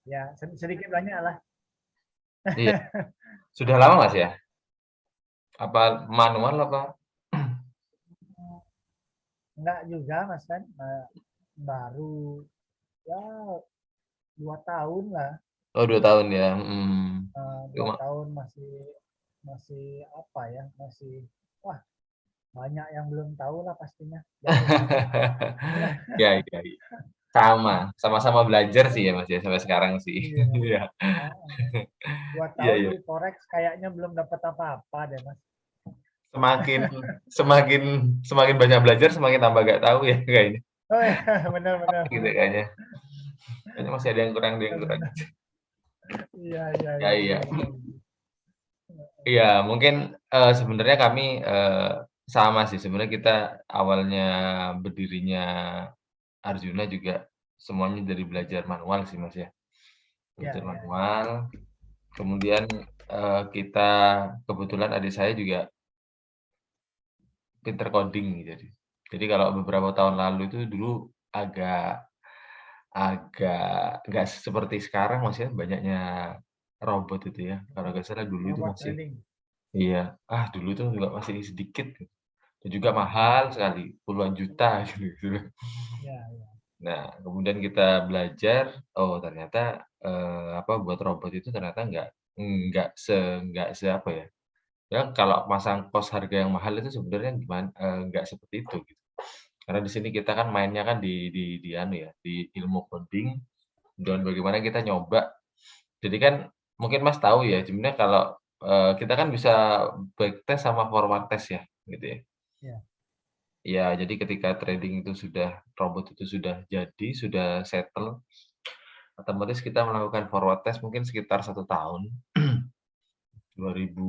Ya, sedikit banyak lah. Iya. Sudah lama Mas ya? Apa manual apa? Enggak juga, Mas kan. Baru ya 2 tahun lah. Oh 2 tahun ya? Dua Cuma tahun masih masih apa ya? Masih wah banyak yang belum tahu lah pastinya zaman dulu. ya, ya, ya. Sama-sama belajar sih ya Mas ya sampai sekarang sih. Iya. Iya. Ah, 2 tahun Iya, di Forex kayaknya belum dapat apa-apa deh, Mas. semakin semakin semakin banyak belajar semakin tambah gak tahu ya kayaknya. Oh ya, benar benar Gitu benar. kayaknya. Kayaknya masih ada yang kurang, ada yang kurang. Benar. Iya iya Ya iya iya. benar benar. Iya, mungkin sebenarnya kami sama sih. Sebenarnya kita awalnya berdirinya Arjuna juga semuanya dari belajar manual sih Mas ya. Iya Belajar iya iya. manual, kemudian kita kebetulan adik saya juga pinter coding jadi kalau beberapa tahun lalu itu dulu agak agak nggak seperti sekarang Mas ya, banyaknya robot itu ya. Kalau nggak salah dulu itu Robot masih trading. iya, dulu itu juga masih sedikit gitu, dan juga mahal sekali, puluhan juta gitu. Iya iya. Nah, kemudian kita belajar, oh ternyata, buat robot itu ternyata nggak se apa ya, ya kalau masang cost harga yang mahal itu sebenarnya nggak seperti itu gitu. Karena di sini kita kan mainnya kan di anu ya, di ilmu coding dan bagaimana kita nyoba. Jadi kan mungkin Mas tahu ya, sebenarnya kalau, kita kan bisa backtest sama forward test ya, gitu ya. Iya. Ya, jadi ketika trading itu robot itu sudah jadi, sudah settle, otomatis kita melakukan forward test mungkin sekitar 1 tahun, 2000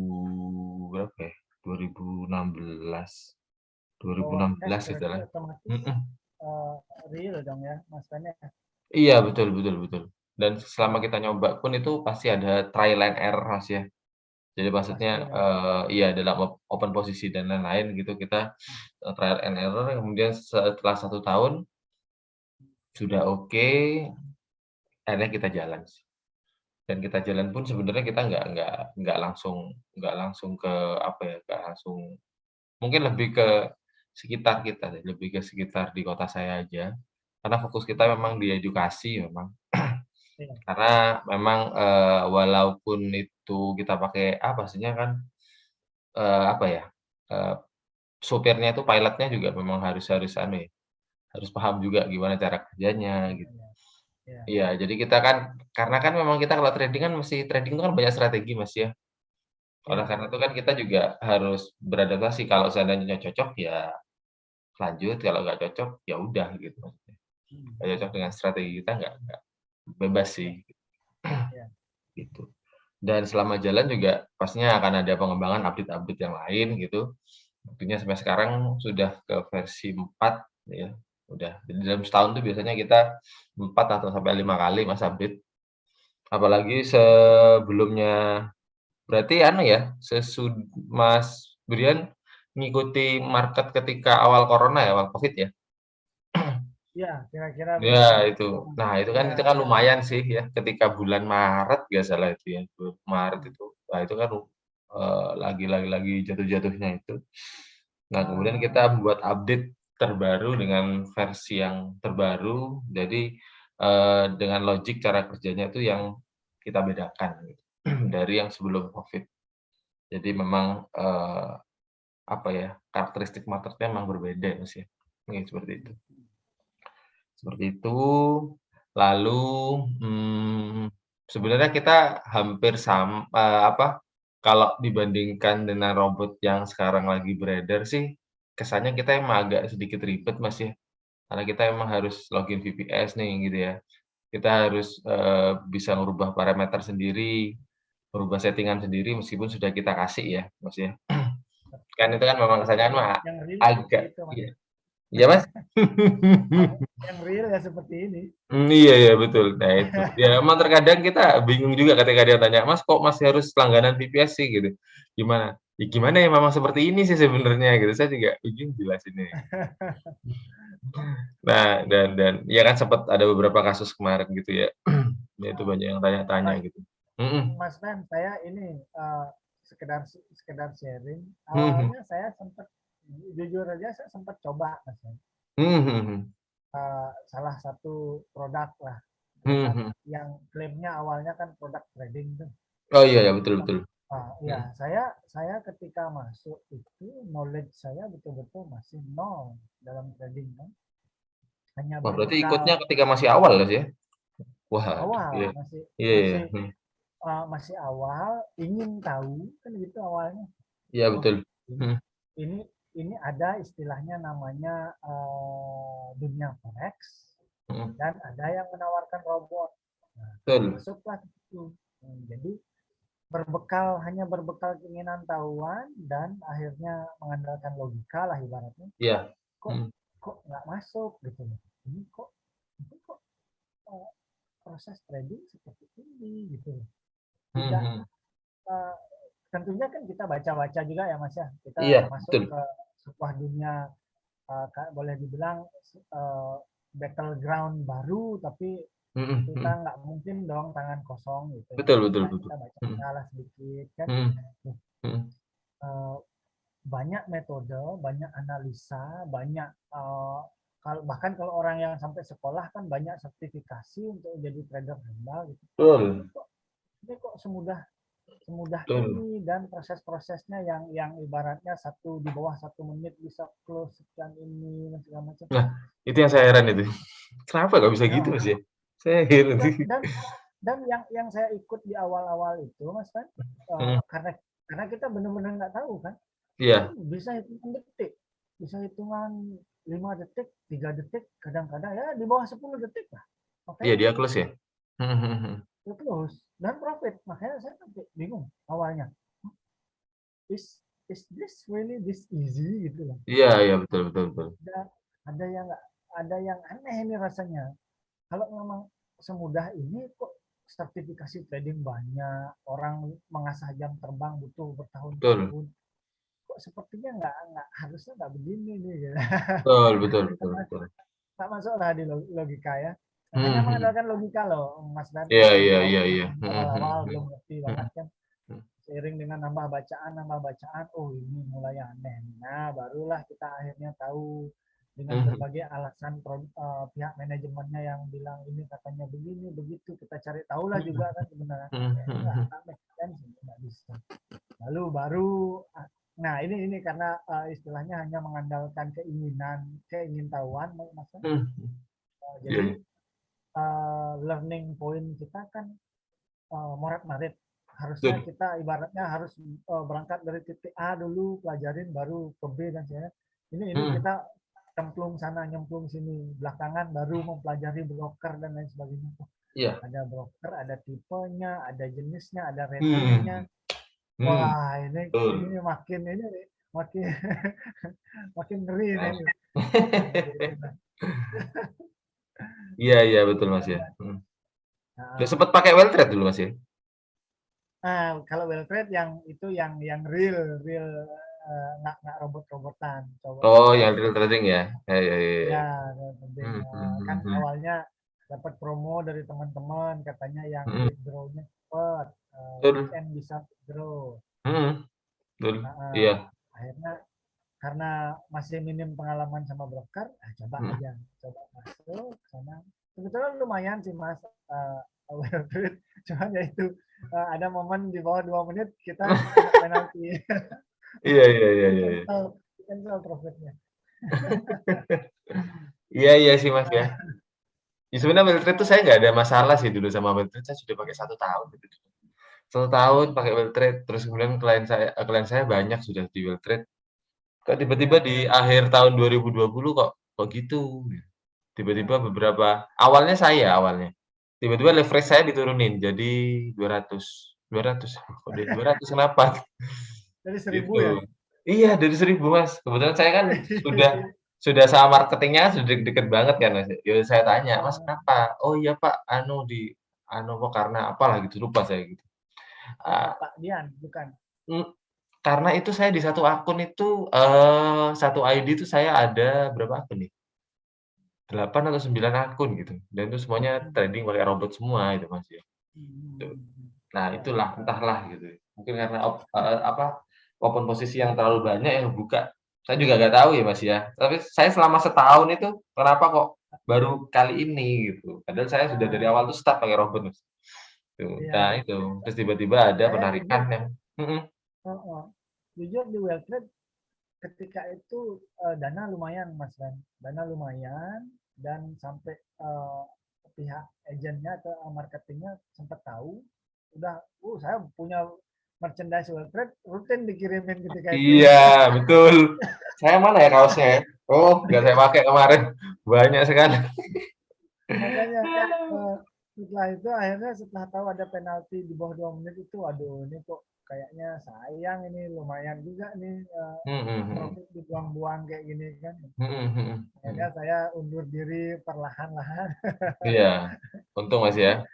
berapa ya, 2016, Forward test 2016 berarti itulah. otomatis Mhm. eh, real dong ya, Mas Fen ya. Iya, betul betul betul. Dan selama Hmm, kita nyoba pun itu pasti ada trial and error, Mas, ya. Jadi maksudnya, pasti dong. iya dalam open posisi dan lain-lain gitu kita, trial and error kemudian setelah 1 tahun sudah oke, akhirnya kita jalan sih. Dan kita jalan pun sebenarnya kita nggak langsung ke apa ya, nggak langsung mungkin lebih ke sekitar kita deh, lebih ke sekitar di kota saya aja. Karena fokus kita Hmm, memang di edukasi memang. iya. Karena memang, walaupun itu kita pakai pastinya kan, apa ya, eee, supirnya itu pilotnya juga memang harus harus anu ya, harus paham juga gimana cara kerjanya Iya gitu. iya iya. Iya, jadi kita kan karena kan memang kita kalau trading kan trading itu kan banyak strategi, Mas, ya. Oleh Iya karena itu iya. kan kita juga harus beradaptasi, kalau seandainya cocok ya lanjut, kalau nggak cocok ya udah gitu maksudnya. Hmm, Nggak cocok hmm, dengan hmm. strategi kita nggak bebas sih, Iya iya. gitu. Dan selama jalan juga pastinya akan ada pengembangan update-update yang lain gitu. Tentunya sampai sekarang sudah ke versi 4 ya, udah. Jadi dalam setahun tuh biasanya kita 4 atau sampai 5 kali Mas update. Apalagi sebelumnya berarti anu ya, Mas Brian ngikuti market ketika awal corona ya, awal Covid ya? Iya, kira-kira Ya begitu. itu. Nah Iya itu kan iya. lumayan sih ya, ketika bulan Maret nggak salah itu ya, Maret Hmm. itu. Nah itu kan, lagi jatuh-jatuhnya itu. Nah kemudian kita Ah, membuat update terbaru dengan versi yang terbaru, jadi, dengan logik cara kerjanya itu yang kita bedakan gitu, dari yang sebelum Covid. Jadi memang, apa ya, karakteristik marketnya memang berbeda ya Mas ya, mungkin seperti itu. Seperti itu, lalu, sebenarnya kita hampir kalau dibandingkan dengan robot yang sekarang lagi beredar sih, kesannya kita emang agak sedikit ribet, Mas, ya. Karena kita emang harus login VPS nih, gitu ya. Kita harus, bisa merubah parameter sendiri, merubah settingan sendiri meskipun sudah kita kasih ya, Mas, ya. Kan itu kan memang tapi kesannya kan yang real seperti agak itu, Mas. iya. Iya, Mas? Yang real ya seperti ini. Iya iya betul. Nah itu, ya emang terkadang kita bingung juga ketika dia tanya, "Mas, kok masih harus langganan VPS sih?" Gitu. Gimana? Ya gimana ya memang seperti ini sih sebenarnya gitu, saya juga bingung jelasinnya. Nah dan ya kan sempat ada beberapa kasus kemarin gitu ya, Ya itu Oh, banyak yang tanya-tanya Mas, gitu. Mhm. Mas Fen, saya ini sekedar sharing. Mhm mhm. Awalnya saya sempat, jujur aja saya sempat coba, Mas Fen. Mhm mhm mhm. Salah satu produk lah, Mhm produk mhm. yang klaimnya awalnya kan produk trading tuh. Oh iya ya, betul betul. Ya, Mhm. saya ketika masuk itu knowledge saya betul-betul masih nol dalam trading kan. Hanya Wah, berarti berbekal ikutnya ketika masih awal Mas ya? Waduh, awal, iya. masih Iya iya, masih mhm. masih awal, ingin tahu kan gitu awalnya. Iya Oh, betul. ini Mhm ini ini ada istilahnya namanya dunia forex mhm. dan ada yang menawarkan robot. Nah, Betul. masuklah ke situ. Jadi hanya berbekal keinginan tahuan dan akhirnya mengandalkan logika lah ibaratnya. Iya. Kok Mhm. kok nggak masuk gitu loh. Ini kok eh, proses trading seperti ini gitu loh. Mhm Tidak mhm. eh, tentunya kan kita baca-baca juga ya Mas ya. Kita Iya, masuk betul. ke sebuah dunia boleh dibilang uh, battleground baru, tapi Mhm kita mhm. nggak mungkin dong tangan kosong gitu ya. Betul betul Paling nggak betul. kita Mhm baca lah sedikit kan. mhm mhm. Uh, Banyak metode, banyak analisa, banyak bahkan kalau orang yang sampai sekolah kan banyak sertifikasi untuk jadi trader handal gitu. Ini Betul kok ini kok semudah semudah betul. ini dan proses-prosesnya yang ibaratnya di bawah 1 menit bisa close sekian ini dan segala macam. Nah, itu yang saya heran itu. Kenapa nggak bisa gitu, Ya, Mas, ya? Saya heran dan sih. dan dan yang saya ikut di awal-awal itu Mas kan Mhm. karena kita benar-benar nggak tahu kan itu Iya bisa hitungan detik, bisa hitungan 5 detik, 3 detik, kadang-kadang ya di bawah 10 detik lah. Oke, iya dia close ya? Mhm mhm mhm. itu close dan profit. Makanya saya sampai bingung awalnya. Is this really this easy gitu loh. Iya iya, betul betul betul. Ada ada yang nggak ada yang aneh ini rasanya. Kalau memang semudah ini kok sertifikasi trading banyak, orang mengasah jam terbang butuh Betul bertahun-tahun. Kok sepertinya nggak harusnya nggak begini nih. Gitu. betul betul betul betul. Tak masuklah di logika ya. Nah, Mhm hanya mhm. mengandalkan logika loh, Mas Dan Iya masih iya iya iya. Mhm mhm awal-awal mhm. belum ngerti Mhm banget kan. mhm. Seiring dengan nambah bacaan, oh ini mulai aneh. Nah, barulah kita akhirnya tahu dengan Mhm berbagai alasan pihak manajemennya yang bilang ini katanya begini begitu kita cari tahulah mhm. juga kan sebenarnya Mhm mhm nggak mhm. make sense nggak bisa lalu baru nah ini karena istilahnya hanya mengandalkan keingintahuan mas. Mhm. Iya Jadi iya. learning point kita kan morat-marit. Harusnya Betul. kita ibaratnya harus berangkat dari titik A dulu, pelajarin baru ke B dan sebagainya. Ini Mhm. kita cemplung sana, nyemplung sini. Belakangan baru mempelajari broker dan lain sebagainya. Iya. Ada broker, ada tipenya, ada jenisnya, ada ratingnya. Mhm. Mhm. Wah, ini Betul. makin makin ngeri nih. Iya iya, betul, Mas, ya. Mhm. Udah Nah, sempet pakai Welltrade dulu, Mas, ya? Kalau well trade yang itu yang real nggak robot-robotan. Coba Oh, saya yang real trading ya? Ya ya ya ya. ya penting Mhm mhm kan mhm. awalnya dapat promo dari teman-teman katanya yang Mhm. withdrawnya cepat, Betul. weekend bisa withdraw. Mhm. Betul. Nah, Iya. akhirnya karena masih minim pengalaman sama broker, coba Mhm. aja, coba masuk ke sana. Sebetulnya lumayan sih mas, well trade. Cuman ya itu ada momen di bawah 2 menit kita kena penalti. Iya iya iya di iya iya. cancel di cancel profitnya. Iya iya sih, Mas, ya. Ya sebenarnya Welltrade tuh saya nggak ada masalah sih dulu sama Welltrade, saya sudah pakai 1 tahun gitu. 1 tahun pakai Welltrade, terus kemudian klien saya banyak sudah di Welltrade. Kok tiba-tiba Ya, di akhir tahun 2020 kok gitu, tiba-tiba awalnya, tiba-tiba leverage saya diturunin jadi 200, 200 kok dari 200 kenapa? dari 1.000 Gitu. ya. Iya dari 1.000 Mas, kebetulan saya kan sudah sama marketingnya sudah deket banget kan Mas, ya saya tanya, "Mas kenapa?" "Oh iya Pak, kok karena apalah gitu, lupa saya gitu." Eee, Pak Dian bukan. mmm, karena itu saya di satu akun itu, 1 ID itu saya ada berapa akun nih? 8 atau 9 akun gitu, dan itu semuanya Hmm. trading pakai robot semua itu, Mas, ya. Tuh. Hmm. Nah, Ya, itulah, entahlah gitu. Mungkin karena apa, open posisi yang terlalu banyak yang buka. Saya juga nggak tahu ya, Mas, ya. Tapi saya selama setahun itu kenapa kok baru kali ini gitu. Padahal saya sudah dari ah, awal tuh start pakai robot, Mas. Tuh, iya, nah itu, terus tiba-tiba ada saya penarikan jujur, yang mhm, jujur di Welltrade ketika itu dana lumayan Mas Ren, dana lumayan dan sampai pihak agennya atau marketingnya sempat tahu, udah, saya punya merchandise Welltrade rutin dikirimin ketika itu. iya, betul. Saya mana ya kaosnya ya? Oh, nggak saya pakai kemarin. Banyak sekali. Makanya setelah itu akhirnya setelah tahu ada penalti di bawah 2 menit itu, aduh ini kok kayaknya sayang, ini lumayan juga nih Mhm mhm. profit dibuang-buang kayak gini kan. Mhm mhm Akhirnya mhm. saya undur diri perlahan-lahan. Iya, untung Mas ya,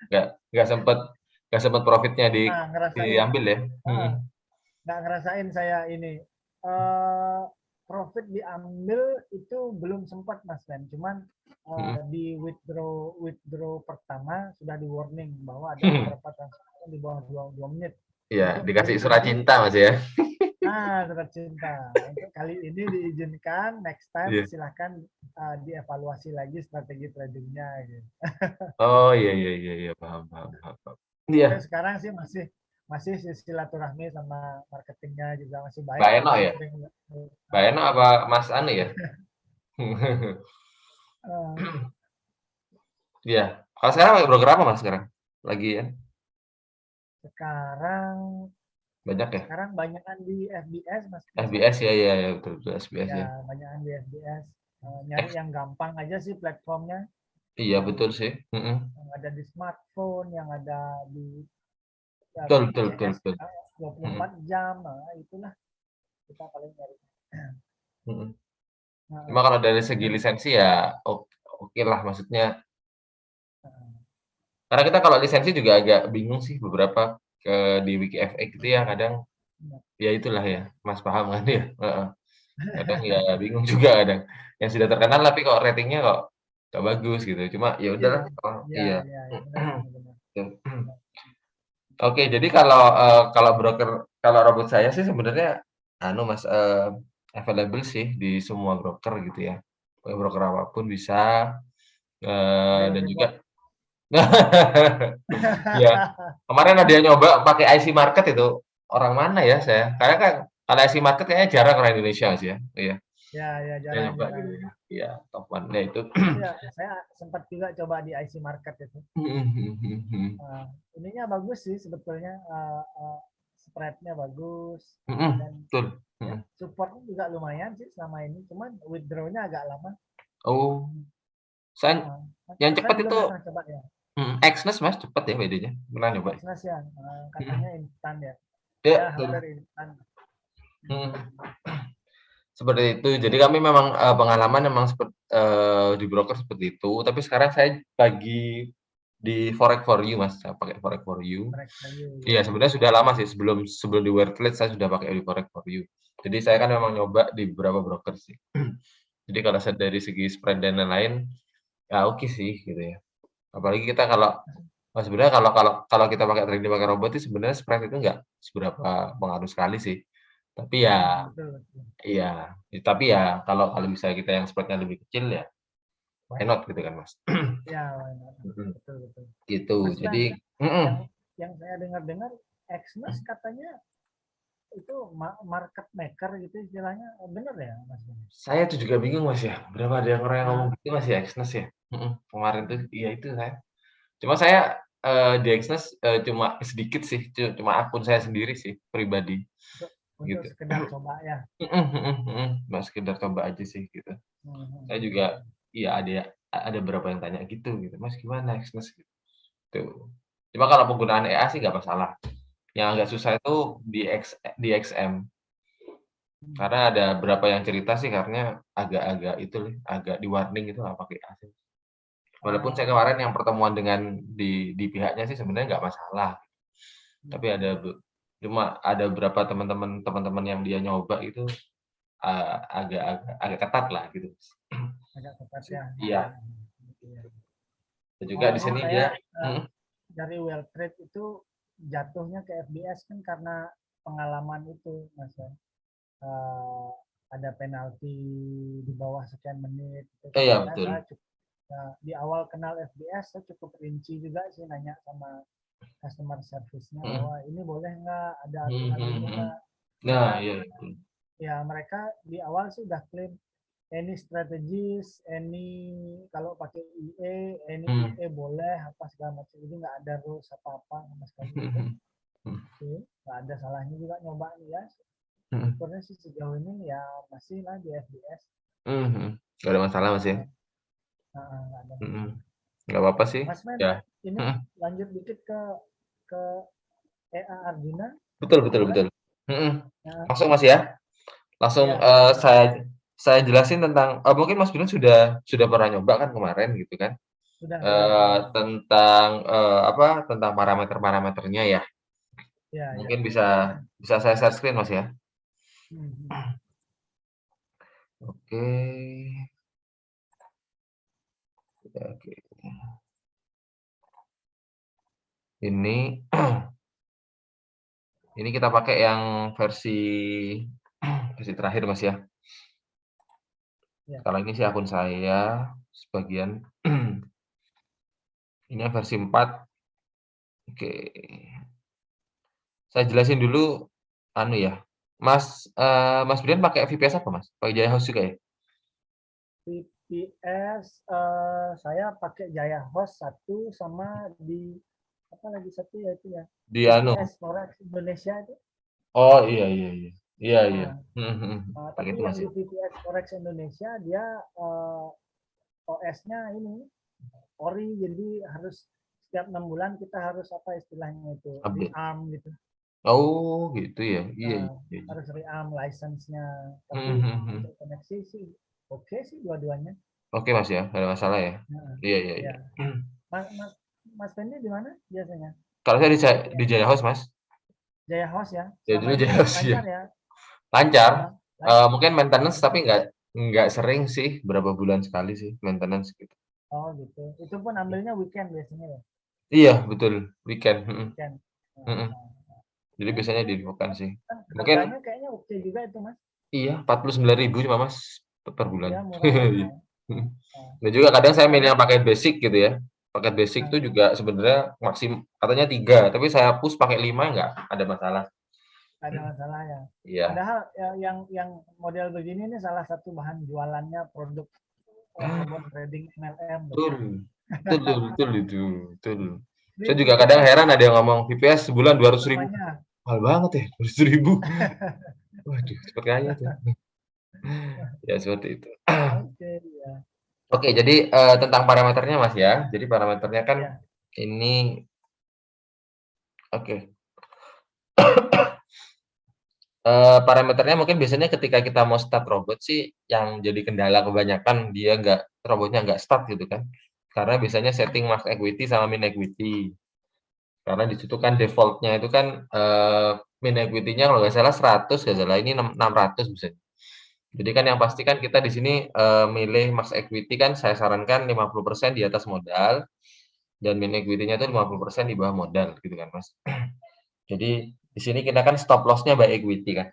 nggak sempet profitnya Nah, ngerasain, diambil ya? Mhm. heeh, nggak ngerasain saya ini. eh Profit diambil itu belum sempat Mas Ren, cuman Mhm. di withdraw withdraw pertama sudah di warning bahwa ada Mhm. beberapa transaksi di bawah 2 menit Iya, untuk dikasih kali surat ini. cinta Mas ya? Surat cinta untuk kali ini diizinkan, next time Iya. silahkan dievaluasi lagi strategi tradingnya gitu. Oh, iya iya iya iya, paham paham paham paham. Iya, Sampai sekarang sih masih masih silaturahmi sama marketingnya juga masih baik Mbak lah, Eno masih ya? sering Mbak Eno apa Mas anu ya? uh, Iya. Kalau sekarang pakai broker apa Mas sekarang? Lagi ya? sekarang Banyak ya? sekarang banyakan di FBS Mas Ren. FBS ya ya ya, betul betul SBS Ya ya. banyakan di FBS. Nyari X yang gampang aja sih platformnya, iya yang, betul sih. Mhm. yang ada di smartphone, yang ada di Betul betul betul CS betul. Mhm 24 jam, nah itulah kita paling nyari. mhm. Cuma Nah, kalau dari segi dan lisensi ya oke lah maksudnya, uh, karena kita kalau lisensi juga agak bingung sih beberapa di WikiFX gitu ya kadang, ya itulah ya, Mas paham kan ya? Heeh. Kadang ya bingung juga kadang. Yang sudah terkenal tapi kok ratingnya kok nggak bagus gitu. Cuma ya iya, udahlah, oh iya, iya. iya, ya, benar, benar, benar. Benar. Oke, jadi kalau, kalau robot saya sih sebenarnya anu Mas, available sih di semua broker gitu ya. Broker apapun bisa, Real dan juga reward. iya, kemarin ada yang nyoba pakai IC Market itu, orang mana ya saya? Karena kan kalau IC Market kayaknya jarang orang Indonesia Mas ya? Iya, Ya, ya, saya jarang, nyoba jarang. gitu ya. Iya, top one. Nah itu Itu ya, saya sempat juga coba di IC Market itu. mhm mhm mhm mhm. Ininya bagus sih sebetulnya, spreadnya bagus Mhm, dan betul, ya mhm. supportnya juga lumayan sih selama ini. Cuman withdrawnya agak lama. Oh, saya Uh, yang Saya cepet belum itu pernah coba ya. Exness Mas, cepet ya WD-nya, pernah nyoba? Exness ya, katanya Mhm. instan ya. Iya, Ya betul. hampir instan. Mhm. Seperti itu. Jadi kami memang, pengalaman memang di broker seperti itu, tapi sekarang saya lagi di Forex for You, Mas, saya pakai Forex for You. Correct value ya. Iya, sebenarnya sudah lama sih, sebelum sebelum di Wordlet saya sudah pakai di Forex for You. Jadi saya kan memang nyoba di beberapa broker sih. Jadi kalau dari segi spread dan lain-lain, ya oke sih gitu ya. Apalagi kita kalau sebenarnya kalau kalau kalau kita pakai trading pakai robot itu sebenarnya spread itu nggak seberapa pengaruh sekali sih. Tapi ya Betul, betul. iya, tapi ya kalau kalau misalnya kita yang spread-nya lebih kecil ya why not gitu kan, Mas. Ya, why not? Mhm, Betul, betul. gitu. Mas Jadi Ren, mhm, yang saya dengar-dengar Exness katanya itu market maker gitu istilahnya, benar ya Mas Ren? saya tuh juga bingung, Mas, ya, berapa ada yang orang yang ngomong Nah, gitu, Mas, ya, Exness ya? Mhm, kemarin tuh iya itu saya. Cuma saya, di Exness, cuma sedikit sih, cuma akun saya sendiri sih, pribadi, untuk gitu. sekedar coba ya. Mhm mhm mhm, cuma sekedar coba aja sih gitu. Saya juga Hmm. iya ada beberapa yang tanya gitu, "Mas gimana Exness?" Gitu. Cuma kalau penggunaan EA sih nggak masalah. Yang agak susah itu di XM, karena ada beberapa yang cerita sih karena agak-agak itu agak di-warning itu nggak pakai EA sih. Walaupun saya Oh, kemarin yang pertemuan dengan di pihaknya sih sebenarnya nggak masalah, tapi hmm. cuma ada beberapa teman-teman yang dia nyoba itu agak ketat lah gitu. agak ketat ya. Iya. Gitu ya. Dan juga di Oh, sini saya dia dari well trade itu jatuhnya ke FBS kan karena pengalaman itu, Mas ya. Eh, ada penalti di bawah sekian menit. Gitu kan. iya Makanya betul. saya cukup, di awal kenal FBS saya cukup rinci juga sih nanya sama customer service-nya Mhm. bahwa ini boleh nggak ada Mhm aturan mhm ini mhm. nggak. Nah, Mereka iya betul. ya mereka di awal sih udah klaim any strategis, any kalau pakai IE, any Mhm. IE boleh apa segala macam. Jadi nggak ada rules apa-apa sama sekali gitu. Mhm mhm. Oke, nggak ada salahnya juga nyoba nih ya. Mhm. Syukurnya sih sejauh ini ya masih lah di FBS. Mhm mhm. Nggak ada masalah Mas ya? Nggak ada Mhm. masalah. Nggak apa-apa sih, Mas Men, ya. ini Mhm. lanjut dikit ke EA Arjuna, Betul betul boleh? betul. Mhm. Ya, Langsung Mas ya? Langsung, ya boleh. saya jelasin tentang mungkin Mas Bilun sudah pernah nyoba kan kemarin gitu kan, Sudah pernah. tentang, tentang parameter-parameternya ya. Ya. Mungkin bisa bisa saya share screen Mas ya? Hmm. Oke. Ya, oke. Ini ini kita pakai yang versi terakhir Mas ya. Ya, Kalau ini sih akun saya sebagian. Ini yang versi 4. Oke. Saya jelasin dulu anu ya, Mas Brian pakai VPS apa Mas? Pakai Jaya House juga ya? VPS saya pakai Jaya Host 1 sama di apa lagi satu ya itu ya Di anu VPS Forex Indonesia itu. oh iya iya iya. Iya iya. Nah, Mhm mhm. Pakai tapi itu yang Mas di ya? VPS Forex Indonesia dia OS-nya ini ori, jadi harus setiap 6 bulan kita harus apa istilahnya itu Update. rearm gitu. Oh gitu ya? Iya Nah, iya iya. Iya. harus rearm license-nya. Mhm Tapi mhm mhm. untuk koneksi sih oke sih dua-duanya. Oke Mas ya, nggak ada masalah ya? Nah, Iya iya iya. ya. Mas Mas Mas Fendi di mana biasanya? Kalau saya Pakai di Jaya House Mas. Jaya House ya. Ya Selama dulu Jaya ini House ya. lancar ya. Lancar, Lancar. mungkin maintenance Lancar. tapi nggak sering sih, berapa bulan sekali sih maintenance gitu. Oh gitu. Itu pun ambilnya weekend biasanya ya. Iya betul, weekend, mhm Weekend. mhm. Jadi Ya, biasanya di weekend sih. kan Mungkin harganya kayaknya oke juga itu Mas. iya 49.000 cuma Mas, per bulan. Ya murah ya. Iya, mhm. Nah, Dan juga kadang saya milih kadang yang paket basic gitu ya. Paket basic itu nah, juga sebenarnya katanya 3 tapi saya push pakai 5 nggak ada masalah. ada masalah ya. Iya. Padahal ya, yang model begini nih salah satu bahan jualannya produk robot Ah, trading MLM loh. betul. Betul betul betul itu, betul. Saya juga Itu kadang kan heran ada yang ngomong VPS sebulan 200.000. namanya. Mahal banget ya, 200.000. Waduh, cepet kaya tuh. Ya seperti itu. Oke ya. Oke, jadi, tentang parameternya Mas ya. Jadi parameternya kan Ya. ini oke, parameternya mungkin biasanya ketika kita mau start robot sih yang jadi kendala kebanyakan robotnya nggak start gitu kan. Karena biasanya setting max equity sama min equity. Karena di situ kan default-nya itu kan, min equity-nya kalau nggak salah 100 nggak salah, ini 600 misalnya. Jadi kan yang pasti kan kita di sini, milih max equity kan saya sarankan 50% di atas modal, dan min equity-nya itu 50% di bawah modal gitu kan, Mas. Jadi di sini kita kan stop loss-nya by equity kan.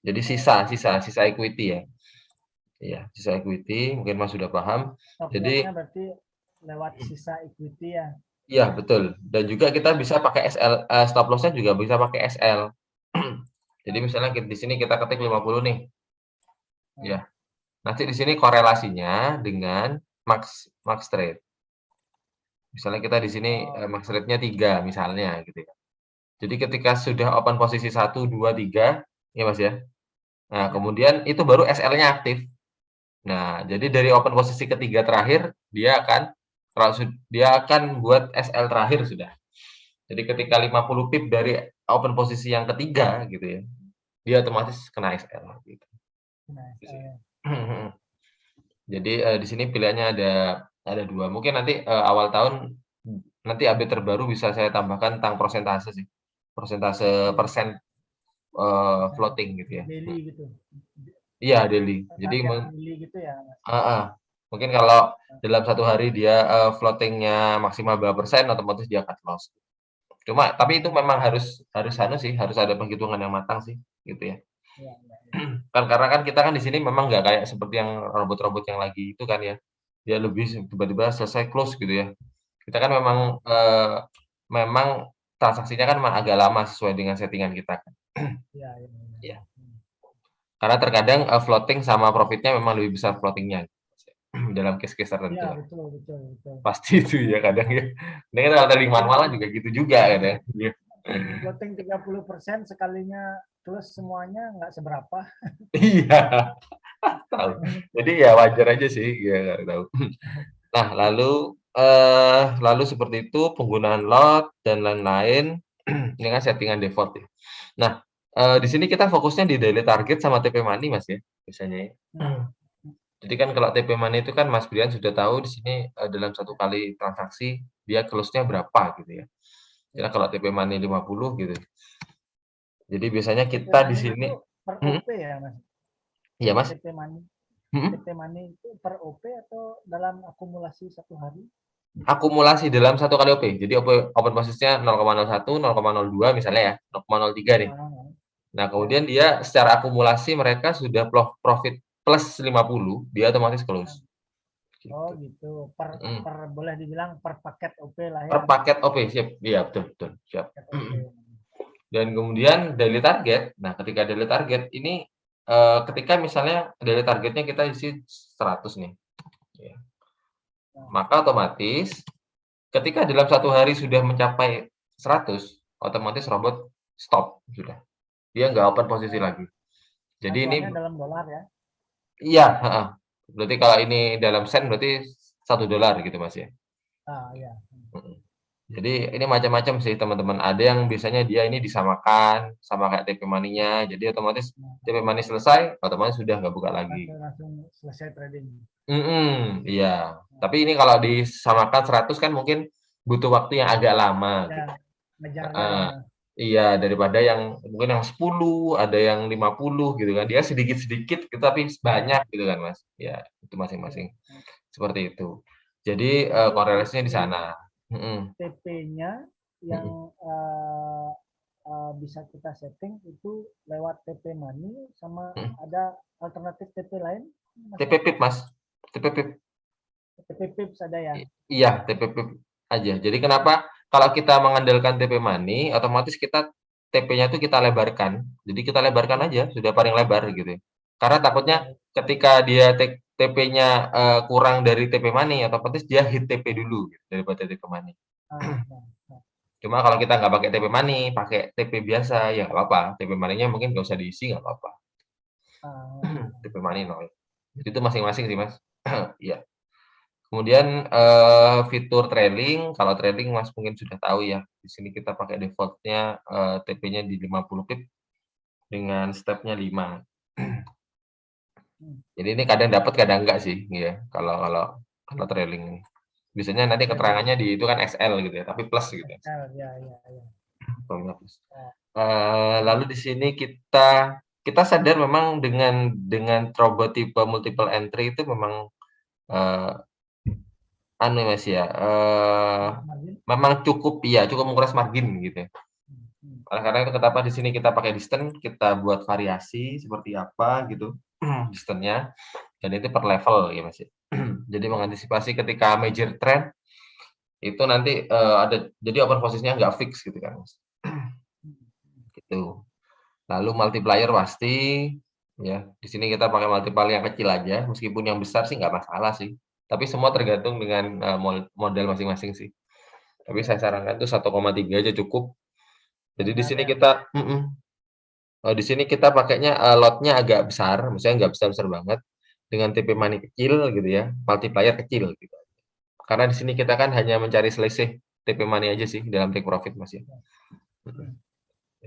Jadi Oh, sisa equity ya. Iya, sisa equity mungkin Mas sudah paham. stop Jadi loss-nya berarti lewat sisa equity ya. iya betul, dan juga kita bisa pakai SL, stop loss-nya juga bisa pakai SL. Jadi Nah, misalnya di sini kita ketik 50 nih, nah, ya. Nanti di sini korelasinya dengan max max trade. Misalnya kita di sini, oh, max rate-nya 3 misalnya gitu ya. Jadi ketika sudah open posisi 1, 2, 3, ya Mas ya. Nah, ya. kemudian itu baru SL-nya aktif. Nah, jadi dari open posisi ketiga terakhir, dia akan buat SL terakhir sudah. Jadi ketika 50 pip dari open posisi yang ketiga gitu ya, dia otomatis kena SL gitu. Nah, Gitu sih. Jadi, di sini pilihannya ada 2. Mungkin nanti, awal tahun nanti update terbaru bisa saya tambahkan tentang persentase sih. Persentase iya, persen, persen floating gitu ya. daily gitu. Iya, daily. Jadi target daily gitu ya, Mas. mungkin kalau dalam satu hari dia floatingnya maksimal berapa persen, otomatis dia cut loss. Cuma tapi itu memang harus harus anu sih, harus ada perhitungan yang matang sih, gitu ya. Iya, iya. Kan karena kan kita kan di sini memang nggak kayak seperti yang robot-robot yang lagi itu kan ya. Dia lebih tiba-tiba selesai close gitu ya. Kita kan memang memang transaksinya kan memang agak lama sesuai dengan settingan kita kan. Iya, iya, iya. Iya. Karena terkadang floating sama profitnya memang lebih besar floatingnya dalam case-case tertentu Iya, lah. betul, betul, betul. Pasti itu ya kadang ya. Ini kan kalau trading manual juga gitu juga kadang. Iya. Floating 30% sekalinya terus semuanya nggak seberapa. Iya, tahu. Jadi ya wajar aja sih, ya nggak tahu. Nah, lalu seperti itu penggunaan lot dan lain-lain. Ini kan settingan default ya. Nah, di sini kita fokusnya di daily target sama TP Money Mas ya, biasanya ya. Jadi kan kalau TP Money itu kan Mas Brian sudah tahu di sini dalam satu kali transaksi dia close-nya berapa gitu ya. Ya kalau TP Money 50 gitu. Jadi biasanya TP kita di Money sini itu per mhm, OP ya, Mas? iya Mas, TP Money. mhm, TP Money itu per OP atau dalam akumulasi satu hari? akumulasi dalam satu kali OP. Jadi open posisinya 0,01, 0,02 misalnya ya, 0,03 nih. Ah, Nah, ya. kemudian dia secara akumulasi mereka sudah profit plus 50, dia otomatis close. Oh Gitu. gitu. Per Mhm. per boleh dibilang per paket OP lah Per ya. paket OP, siap. Iya, betul betul, siap. Paket OP. Dan kemudian daily target. Nah, ketika daily target ini ketika misalnya daily targetnya kita isi 100 nih, ya. Nah, Maka otomatis ketika dalam satu hari sudah mencapai 100, otomatis robot stop sudah. Dia nggak open posisi oh, lagi. Jadi ini acuannya dalam dolar ya. iya, heeh. Berarti kalau ini dalam sen berarti $1 gitu Mas ya. Ah ya. Mhm. Jadi ini macam-macam sih teman-teman. Ada yang biasanya dia ini disamakan sama kayak TP Money-nya. Jadi otomatis Nah, TP Money selesai, otomatis sudah nggak buka lagi. langsung selesai trading. Mhm, iya. Tapi ini kalau disamakan 100 kan mungkin butuh waktu yang agak lama Ya, gitu. ngejarnya Heeh. ya. Iya, daripada yang mungkin yang 10, ada yang 50 gitu kan. Dia sedikit-sedikit tapi banyak Ya, gitu kan, Mas. Ya, itu ya. masing-masing seperti itu. Jadi Jadi korelasinya di sana. Mhm, TP-nya yang mhm, bisa kita setting itu lewat TP Money sama mhm. ada alternatif TP lain, Mas? TP PIP, Mas. TP PIP. TP Pips ada ya. Iya, TP PIP aja. Jadi kenapa kalau kita mengandalkan TP Money, otomatis kita TP-nya itu kita lebarkan. Jadi kita lebarkan Ya, aja, sudah paling lebar gitu ya. Karena takutnya ya. ketika dia TP-nya kurang dari TP Money, otomatis dia hit TP dulu gitu, daripada TP Money. Ah, nah, nah. Cuma kalau kita nggak pakai TP Money, pakai TP biasa, ya nggak apa-apa. TP Money-nya mungkin nggak usah diisi, nggak apa-apa. Ah, TP Money nol. Jadi itu masing-masing sih, Mas. Iya. Kemudian fitur trailing, kalau trailing Mas mungkin sudah tahu ya. Di sini kita pakai default-nya TP-nya di 50 pip dengan step-nya 5. hmm. Jadi ini kadang dapat kadang enggak sih, ya. Kalau kalau kalau trailing ini. Biasanya nanti Trailing keterangannya di itu kan XL gitu ya, tapi plus gitu ya. XL ya, ya, ya. Formula plus. Oh, Lalu di sini kita kita sadar memang dengan robot tipe multiple entry itu memang eee, anu Mas ya, margin. memang cukup iya, cukup menguras margin gitu ya. Hmm, hmm. Oleh karena itu kenapa di sini kita pakai distance, kita buat variasi seperti apa gitu distance-nya dan itu per level ya Mas ya. Jadi mengantisipasi ketika major trend itu nanti ada jadi open posisinya nggak fix gitu kan Mas, gitu. Lalu multiplier pasti ya, di sini kita pakai multiplier yang kecil aja, meskipun yang besar sih nggak masalah sih. Tapi semua Ya, tergantung dengan model masing-masing sih. Tapi ya, saya ya. sarankan tuh 1,3 aja cukup. Jadi di Benar sini ya. kita di sini kita pakainya, lotnya agak besar, maksudnya nggak besar-besar banget, dengan TP Ya, money kecil gitu ya, multiplier kecil gitu. Karena di sini kita kan hanya mencari selisih TP money aja sih dalam take profit, Mas, ya. ya. Mhm, Hmm.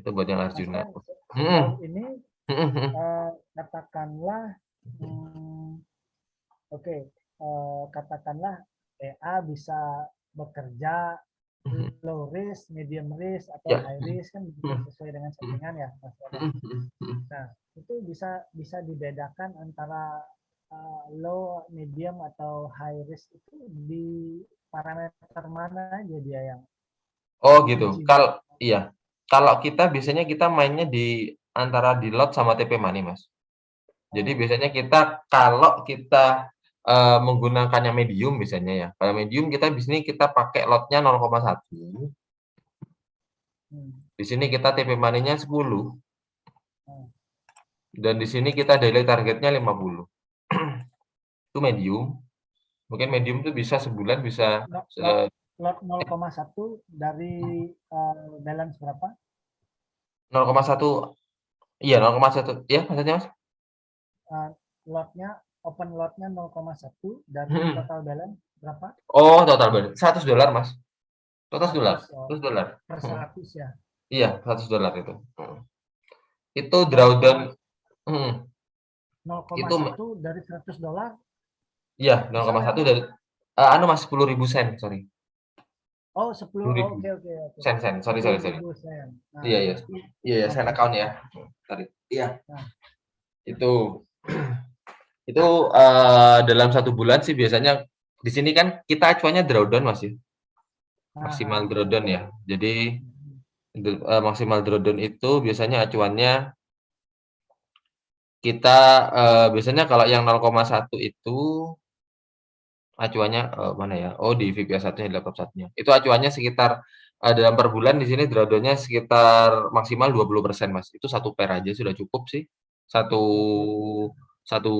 itu buat yang Mas Arjuna. Ren, Mhm, sejauh ini mhm mhm. katakanlah, hmm, oke, katakanlah EA bisa bekerja low risk, medium risk, atau Ya. high risk kan begitu sesuai dengan settingan ya, Mas Ren ya. Nah, itu bisa dibedakan antara low, medium atau high risk itu di parameter mana aja dia yang Oh gitu. kuncinya. Kalau iya. Kalau kita biasanya kita mainnya di antara di lot sama TP Money, Mas. Jadi Oh, biasanya kita kalau kita menggunakannya medium biasanya ya. Kalau medium kita di sini kita pakai lotnya 0,1. hmm, Di sini kita TP Money-nya 10 oh. dan di sini kita daily targetnya 50. Itu medium. Mungkin medium itu bisa sebulan Lot, bisa lot, lot, lot 0,1 dari balance berapa? 0,1. Iya 0,1. Ya maksudnya Mas? Uh, lotnya, open lotnya 0,1 dari Hmm. total balance berapa? Oh total berarti $100 Mas. $100. 100 oh, $100. per 100 ya. Iya $100 itu. Itu drawdown. 0,1 Itu 0,1 dari $100 iya besar ya 0,1 Mas? dari anu Mas 10.000 sen, sorry. Oh 10, oh, 10.000 oke oke oke. sen sen, sorry sorry sepuluh sorry. ribu sen. Iya Nah, iya. Iya iya sen account ya. 0,1. Tadi. Iya. Nah, Itu itu dalam 1 bulan sih biasanya di sini kan kita acuannya drawdown Mas ya. Maksimal nah, drawdown ya. Jadi maksimal drawdown itu biasanya acuannya kita biasanya kalau yang 0,1 itu acuannya mana ya? Oh di VPS satunya, di laptop satunya. Itu acuannya sekitar dalam per bulan di sini drawdown-nya sekitar maksimal 20% Mas. Itu 1 pair aja sudah cukup sih. Satu 20 satu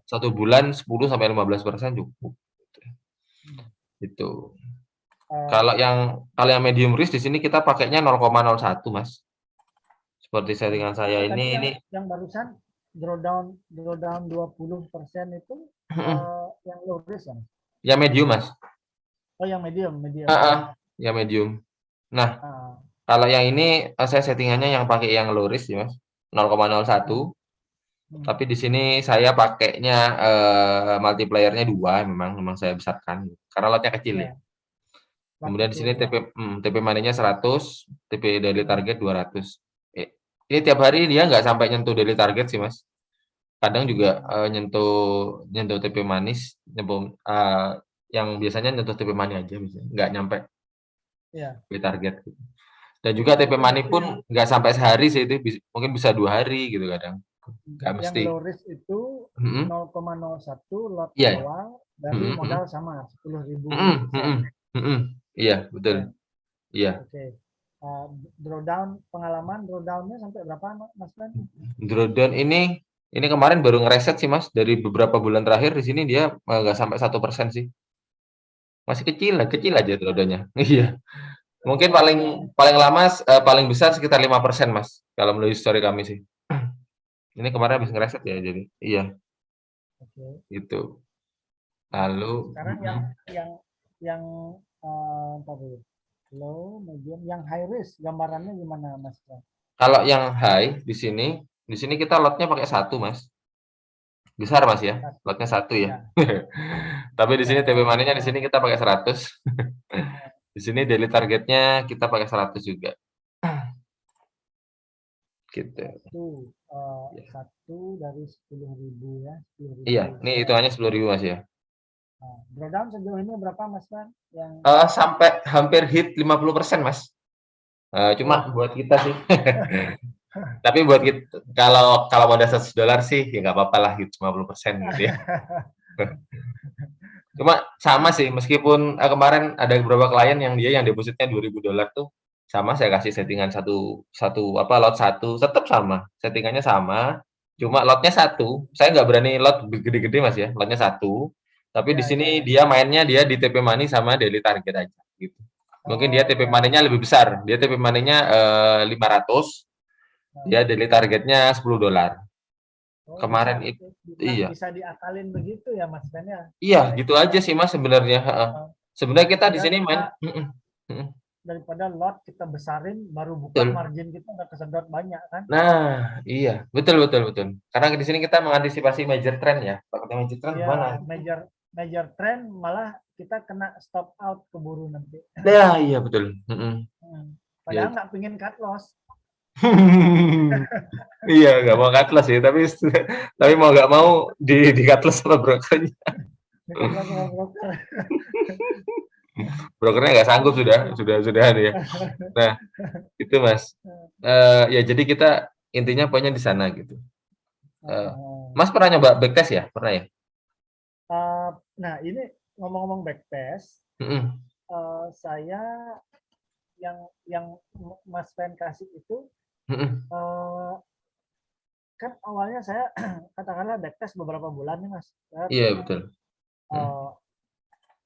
satu pair. 1 bulan 10-15% cukup. Hmm. Itu. Uh, Kalau yang medium risk di sini kita pakainya 0,01 Mas. Seperti settingan saya oh tadi ini yang barusan drawdown 20% itu yang low risk ya? ya medium Mas. Oh yang medium, medium. Heeh, ya medium. Nah, Ah, kalau yang ini saya settingannya yang pakai yang low risk ya Mas, 0,01. hmm, Tapi di sini saya pakainya multiplier-nya 2 memang saya besarkan karena lotnya kecil ya. ya, lot Kemudian di kecil sini ya. TP money-nya 100, TP daily Hmm. target 200. Ini tiap hari dia nggak sampai nyentuh daily target sih Mas. Kadang juga nyentuh nyentuh TP manis, yang biasanya nyentuh TP money aja bisa, nggak nyampe Ya, daily target gitu. Dan juga TP itu money berarti pun nggak sampai sehari sih itu mungkin bisa 2 hari gitu kadang. Nggak yang mesti. low risk itu Mhm, 0,01 lot iya. awal dari Mhm mhm. modal sama 10.000 Mhm sen. mhm mhm. Iya, betul. Sen. Iya. Oke. Drawdown pengalaman drawdownnya sampai berapa Mas Ben? Drawdown ini kemarin baru ngereset sih, Mas, dari beberapa bulan terakhir di sini dia, nggak sampai 1% sih. Masih kecil aja drawdown-nya. Iya. Mungkin paling Oh, paling lama paling besar sekitar 5% Mas, kalau menurut histori kami sih. Ini kemarin habis ngereset ya jadi iya, oke. gitu. Nah, Lalu sekarang yang yang apa dulu? Low, medium, yang high risk gambarannya gimana Mas? kalau yang high di sini kita lotnya pakai 1 Mas. Besar Mas ya, Satu. lotnya 1 ya. Ya, Tapi di sini ya. TP money-nya di sini kita pakai 100. Di sini daily targetnya kita pakai 100 juga. Gitu. Satu, Ya. satu dari 10.000 ya, Iya, 10.000 ini sen. hitungannya 10.000 Mas ya. Nah, drawdown sejauh ini berapa Mas Bang? Yang Sampai hampir hit 50% Mas. Cuma oh, buat kita sih. Tapi buat kita, kalau kalau modal $100 sih ya nggak apa-apa lah hit 50% gitu ya. Cuma sama sih meskipun kemarin ada beberapa klien yang dia yang depositnya $2.000 tuh sama saya kasih settingan satu satu apa lot satu tetap sama settingannya sama cuma lotnya satu saya nggak berani lot gede-gede Mas ya lotnya satu tapi di ya, ya, sini ya. dia mainnya dia di TP Money sama daily target aja gitu mungkin dia Oh TP ya. Money-nya lebih besar dia TP Money-nya 500 dia Nah, daily targetnya $10 oh bisa kemarin itu bisa iya bisa diakalin begitu ya Mas Ben ya. iya Baik, gitu aja sih Mas sebenarnya eh, sebenarnya kita di daripada sini main kita lot kita besarin baru buka betul. margin kita udah kesedot banyak kan. Nah, iya, betul betul betul. Karena di sini kita mengantisipasi major trend ya. Takutnya major trend Iya, gimana? major major trend malah kita kena stop out keburu nanti. Ya, iya betul. Padahal Iya. nggak pengen cut loss. Iya, nggak mau cutlass sih, tapi mau nggak mau di cutlass sama brokernya. Di cut loss sama broker. Brokernya nggak sanggup sudah ya. Nah, itu Mas. Ya jadi kita intinya poinnya di sana gitu. Mas pernah nyoba backtest ya? Pernah ya? Nah, ini ngomong-ngomong backtest, saya yang Mas Fen kasih itu kan awalnya saya katakanlah backtest beberapa bulan nih Mas. Saya Iya betul.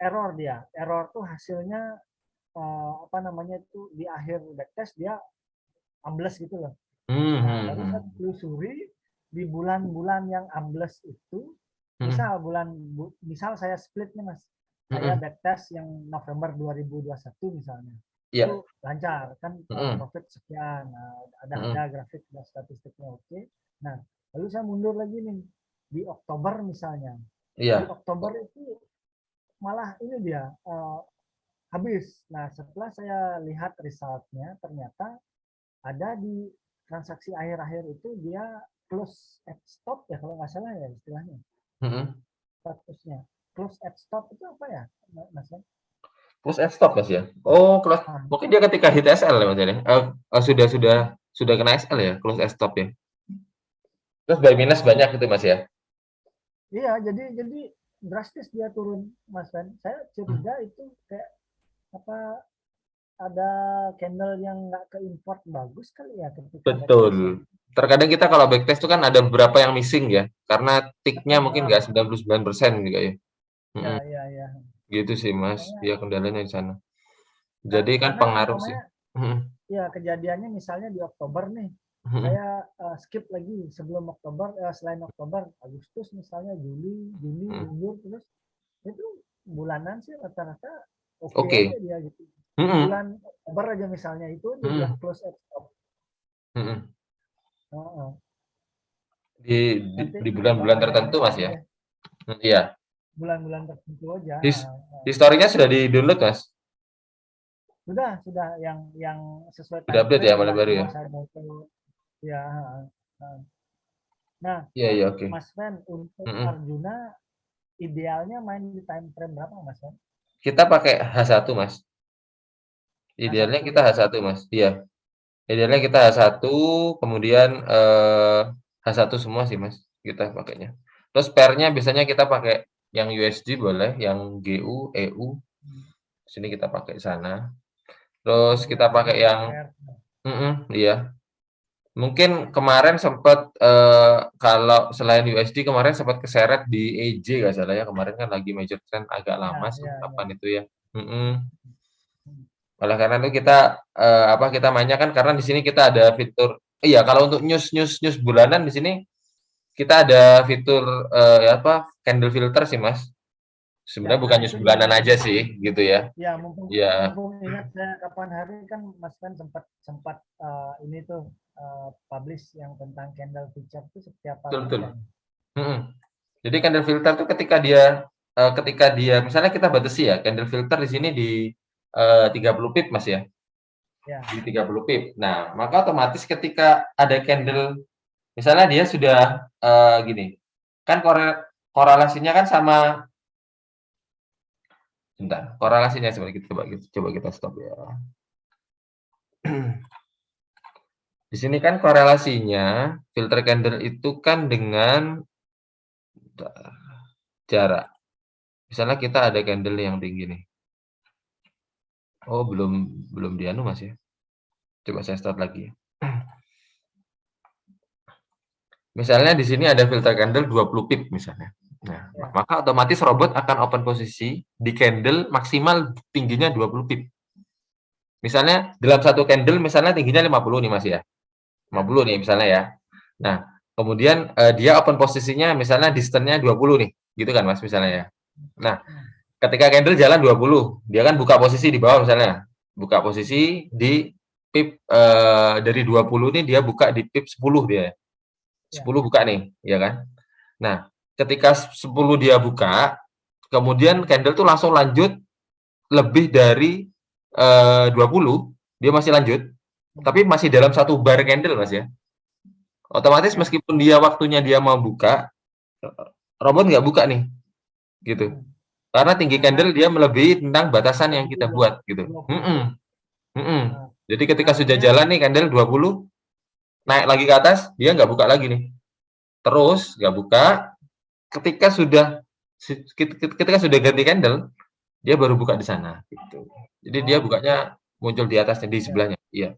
Error tuh hasilnya apa namanya itu di akhir backtest dia ambles gitu loh. Nah, lalu saya telusuri di bulan-bulan yang ambles itu, misal saya split nih Mas, saya backtest yang November 2021 misalnya, itu lancar kan, profit sekian, ada grafik dan statistiknya oke. Nah, lalu saya mundur lagi nih di Oktober misalnya, di Oktober itu malah ini dia habis. Nah, setelah saya lihat resultnya, ternyata ada di transaksi akhir-akhir itu dia close at stop ya kalau nggak salah ya istilahnya. Statusnya close at stop itu apa ya, Mas? Close at stop Mas ya. Oh, mungkin dia ketika hit SL ya Mas ya. Sudah kena SL ya, close at stop ya. Terus buy minus banyak gitu Mas ya. Iya, jadi drastis dia turun Mas Fen. Saya curiga itu kayak apa, ada candle yang nggak ke import bagus kali ya ketika betul. Terkadang kita kalau backtest itu kan ada beberapa yang missing ya, karena ticknya mungkin nggak 99% juga ya. Ya. Gitu sih Mas, ya kendalanya di sana. Jadi kan pengaruh sih. Ya kejadiannya misalnya di Oktober nih, saya skip lagi sebelum Oktober, selain Oktober, Agustus misalnya, Juli, Juni, mundur terus, itu bulanan sih rata-rata oke aja dia gitu. Bulan Oktober aja misalnya itu dia close at stop. Di bulan-bulan tertentu Mas ya. Iya. Bulan-bulan tertentu aja. Historinya sudah di-download Mas? Sudah yang sesuai Sudah time update ya, frame mulai bulan baru ya. saya ya. Nah, Iya, oke. Mas Fen, untuk Arjuna idealnya main di time frame berapa Mas Fen? Kita pakai H1 Mas. Idealnya kita H1 Mas. Iya. Idealnya kita H1, kemudian H1 semua sih Mas kita pakainya. Terus pair-nya biasanya kita pakai yang USD boleh, yang GU, EU. Sini kita pakai sana. Terus kita pakai yang iya. Mungkin kemarin sempat kalau selain USD kemarin sempat keseret di EJ nggak salah ya, kemarin kan lagi major trend agak lama sih kapan itu ya. Oleh karena itu kita kita mainnya kan karena di sini kita ada fitur kalau untuk news bulanan di sini kita ada fitur candle filter sih Mas. Sebenarnya bukan news bulanan aja sih gitu ya. Ya, mumpung ingat saya kapan hari kan Mas kan sempat ini tuh publish yang tentang candle feature itu setiap betul. Jadi candle filter tuh ketika dia misalnya kita batasi ya candle filter di sini di 30 pip Mas ya. Di 30 pip. Nah, maka otomatis ketika ada candle misalnya dia sudah gini. Kan korelasinya kan sama bentar, korelasinya sebenarnya coba kita stop ya. Di sini kan korelasinya filter candle itu kan dengan jarak. Misalnya kita ada candle yang tinggi nih. Oh, belum dianu Mas ya. Coba saya start lagi ya. Misalnya di sini ada filter candle 20 pip misalnya. Nah, maka otomatis robot akan open posisi di candle maksimal tingginya 20 pip. Misalnya dalam satu candle misalnya tingginya 50 nih Mas ya. 50 nih misalnya ya. Nah, kemudian dia open posisinya misalnya distance-nya 20 nih. Gitu kan Mas misalnya ya. Nah, ketika candle jalan 20, dia kan buka posisi di bawah misalnya. Buka posisi di pip dari 20 nih dia buka di pip 10 dia. 10 buka nih, ya kan? Nah, ketika 10 dia buka, kemudian candle tuh langsung lanjut lebih dari 20, dia masih lanjut, tapi masih dalam satu bar candle Mas ya. Otomatis Ya. meskipun dia waktunya dia mau buka, robot nggak buka nih, gitu. Karena tinggi candle dia melebihi tentang batasan yang kita buat gitu. 20 Nah, Jadi ketika sudah artinya jalan nih candle 20, naik lagi ke atas, dia nggak buka lagi nih. Terus nggak buka, ketika sudah ketika sudah ganti candle, dia baru buka di sana gitu. Jadi dia oh, bukanya muncul di atasnya, di ya. sebelahnya. Iya.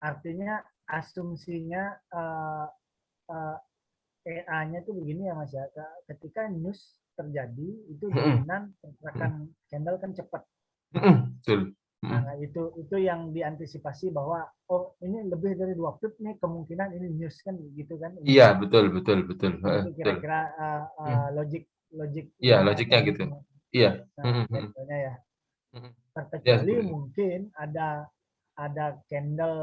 Artinya asumsinya EA-nya itu begini ya Mas ya. Ketika news terjadi itu Mhm, dominan mhm, pergerakan candle kan cepat. mhm, betul. Mhm. Nah, itu yang diantisipasi bahwa oh ini lebih dari 2 pip nih kemungkinan ini news kan gitu kan Iya, intinya. betul betul betul, heeh, Itu betul. kira-kira Mhm. logik logik Iya, ininya apa logiknya gitu. Iya. nah, Mhm mhm, candlenya ya. mhm. Iya, Terkecuali seperti itu. mungkin ada candle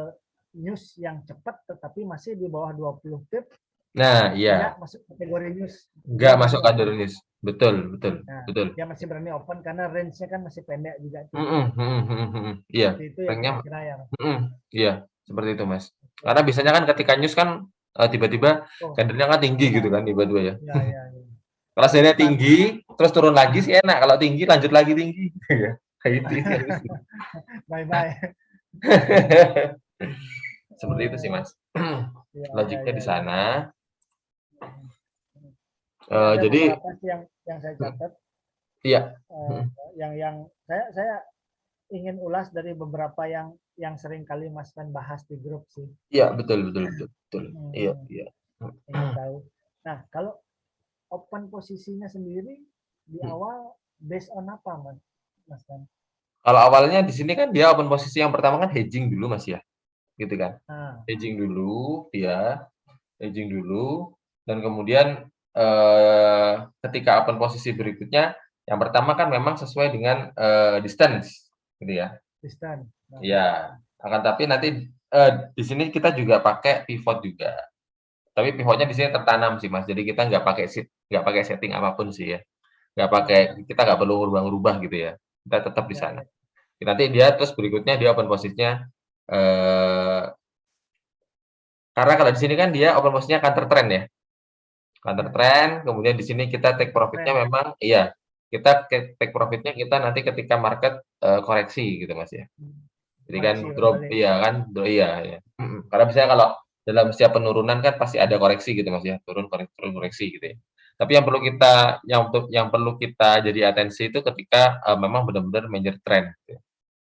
news yang cepat tetapi masih di bawah 20 pip Nah, itu tidak iya, masuk kategori news. Dia nggak berani masuk open. kaderonis. Betul betul Nah, betul. dia masih berani open karena range-nya kan masih pendek juga tuh. Mhm mhm mhm mhm. Iya, Seperti itu ya ranknya kira-kira ya. mhm, iya, seperti itu, Mas. Oke. Karena biasanya kan ketika news kan, tiba-tiba Oh, candle-nya kan tinggi ya, gitu kan tiba-tiba ya. ya, ya, ya. Kalau seandainya Cepat. tinggi, terus turun lagi sih enak, kalau tinggi lanjut lagi tinggi gitu ya. Kayak gitu harus. Bye bye. Seperti itu sih, Mas. Ya, ya, Logiknya di ya, ya. sana, Ini ada jadi beberapa sih yang saya catat, iya, eh, mhm, yang saya ingin ulas dari beberapa yang sering kali Mas Fen bahas di grup sih. iya, betul betul betul betul. Iya Hmm, iya. ingin tahu. Nah, kalau open posisinya sendiri di awal based on apa, Mas Fen? Kalau awalnya di sini kan dia open posisi yang pertama kan hedging dulu, Mas, ya, gitu kan. Nah, Hedging dulu dia, hedging dulu dan kemudian, ketika open posisi berikutnya, yang pertama kan memang sesuai dengan, distance gitu ya. Kristen. Nah, Iya, akan tapi nanti, di sini kita juga pakai pivot juga. Tapi pivotnya di sini tertanam sih, Mas, jadi kita nggak pakai setting apapun sih ya. Nggak pakai ah, kita nggak perlu ngerubah-ngerubah gitu ya. Kita tetap di ya, sana. ya, Nanti dia terus berikutnya dia open posisinya, eee, karena kalau di sini kan dia open posisinya counter trend ya. Counter ya. trend, kemudian di sini kita take Counter profit-nya trend. memang iya, kita take profit-nya kita nanti ketika market, koreksi gitu, Mas, ya. Jadi kan Koreksi drop berbalik. iya kan, iya iya, mhm. Karena biasanya kalau dalam setiap penurunan kan pasti ada koreksi gitu, Mas, ya, turun koreksi gitu ya. Tapi yang perlu kita jadi atensi itu ketika, memang benar-benar major trend gitu ya.